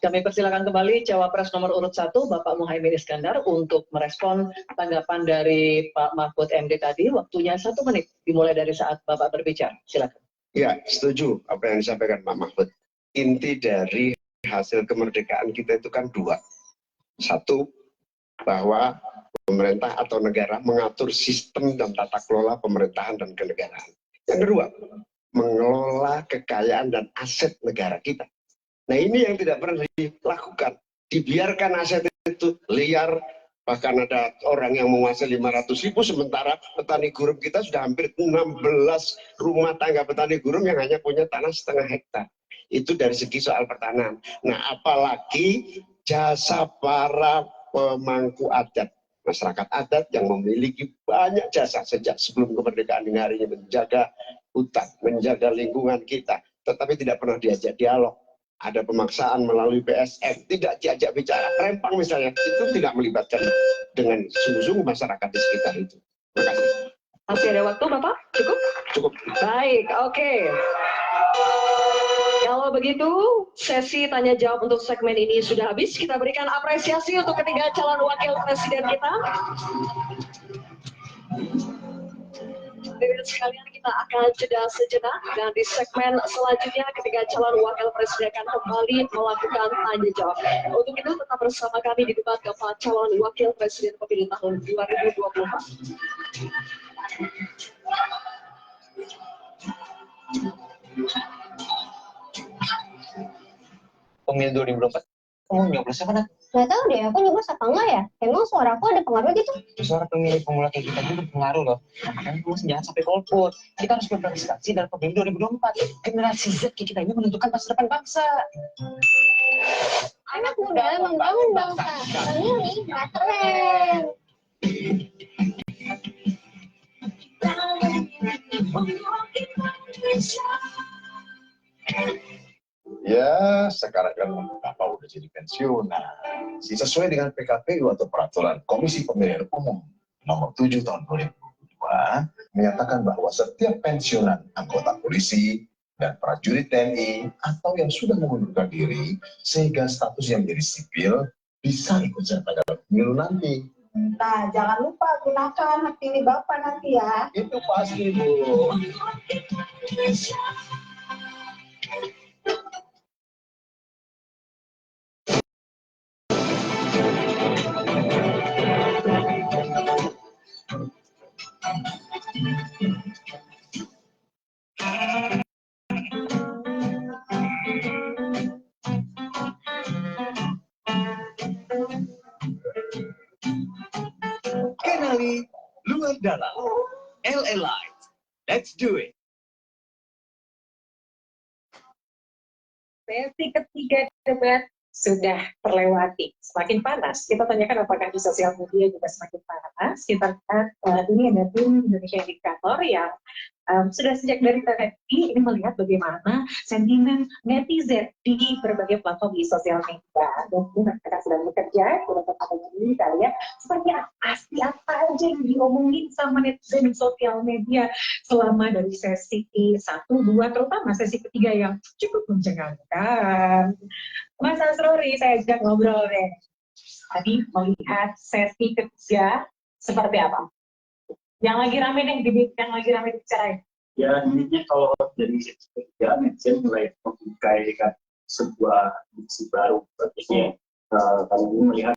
Kami persilakan kembali Cawapres nomor urut 1 Bapak Muhaimin Iskandar untuk merespon tanggapan dari Pak Mahfud MD tadi. Waktunya 1 menit dimulai dari saat Bapak berbicara. Silakan. Ya, setuju apa yang disampaikan Pak Mahfud. Inti dari hasil kemerdekaan kita itu kan 2. 1, bahwa pemerintah atau negara mengatur sistem dan tata kelola pemerintahan dan kenegaraan. Yang kedua, mengelola kekayaan dan aset negara kita. Nah ini yang tidak pernah dilakukan. Dibiarkan aset itu liar, bahkan ada orang yang menguasai 500.000, sementara petani gurem kita sudah hampir 16 rumah tangga petani gurem yang hanya punya tanah 0,5 hektar. Itu dari segi soal pertanahan. Nah apalagi jasa para pemangku adat, masyarakat adat yang memiliki banyak jasa sejak sebelum kemerdekaan hingga hari ini, menjaga hutan, menjaga lingkungan kita, tetapi tidak pernah diajak dialog. Ada pemaksaan melalui PSM, tidak diajak bicara. Rempang misalnya, itu tidak melibatkan dengan sungguh-sungguh masyarakat di sekitar itu. Terima kasih. Masih ada waktu, Bapak? Cukup? Cukup. Baik, oke. Kalau begitu, sesi tanya jawab untuk segmen ini sudah habis. Kita berikan apresiasi untuk ketiga calon wakil presiden kita. Hadirin sekalian, kita akan jeda sejenak dan di segmen selanjutnya ketiga calon wakil presiden akan kembali melakukan tanya jawab. Untuk itu tetap bersama kami di debat keempat calon wakil presiden pemilu tahun 2024. Pemilu 2024 kamu nyoblos apa nak? Gak tahu deh, aku nyoblos apa enggak ya? Emang suaraku ada pengaruh gitu? Suara pemilih pemula kayak kita juga berpengaruh loh. Nah, makanya kamu jangan sampai golput. Kita harus berpartisipasi dalam pemilu 2024. Generasi Z kayak kita ini menentukan masa depan bangsa. Anak muda membangun bangsa. Pemilih gak keren. Ya, sekarang kan Bapak udah jadi pensiunan. Sesuai dengan PKPU atau Peraturan Komisi Pemilihan Umum Nomor 7 Tahun 2022 menyatakan bahwa setiap pensiunan anggota polisi dan prajurit TNI atau yang sudah mengundurkan diri sehingga statusnya menjadi sipil bisa ikut serta dalam pemilu nanti. Nah, jangan lupa gunakan hak pilih Bapak nanti ya. Itu pasti, Bu. Kenali luar dalam. LLI. Let's do it. Sesi ketiga debat sudah terlewati. Semakin panas. Kita tanyakan apakah di sosial media juga semakin panas. Kita lihat ini ada tim Indonesia Indikator yang sudah sejak dari tadi ini melihat bagaimana sentimen netizen di berbagai platform di sosial media. Dan ini mereka sedang bekerja, sudah tetap ini kita lihat seperti apa aja yang diomongin sama netizen di sosial media selama dari sesi 1, 2, terutama sesi ketiga yang cukup mencengangkan. Mas Asrori, saya ajak ngobrol deh. Tadi melihat sesi ketiga seperti apa? Yang lagi rame deh, yang lagi rame dibicarain. Ya, intinya kalau dari sesi ketiga, netizen mulai membuka sebuah diksi baru. Seperti kami melihat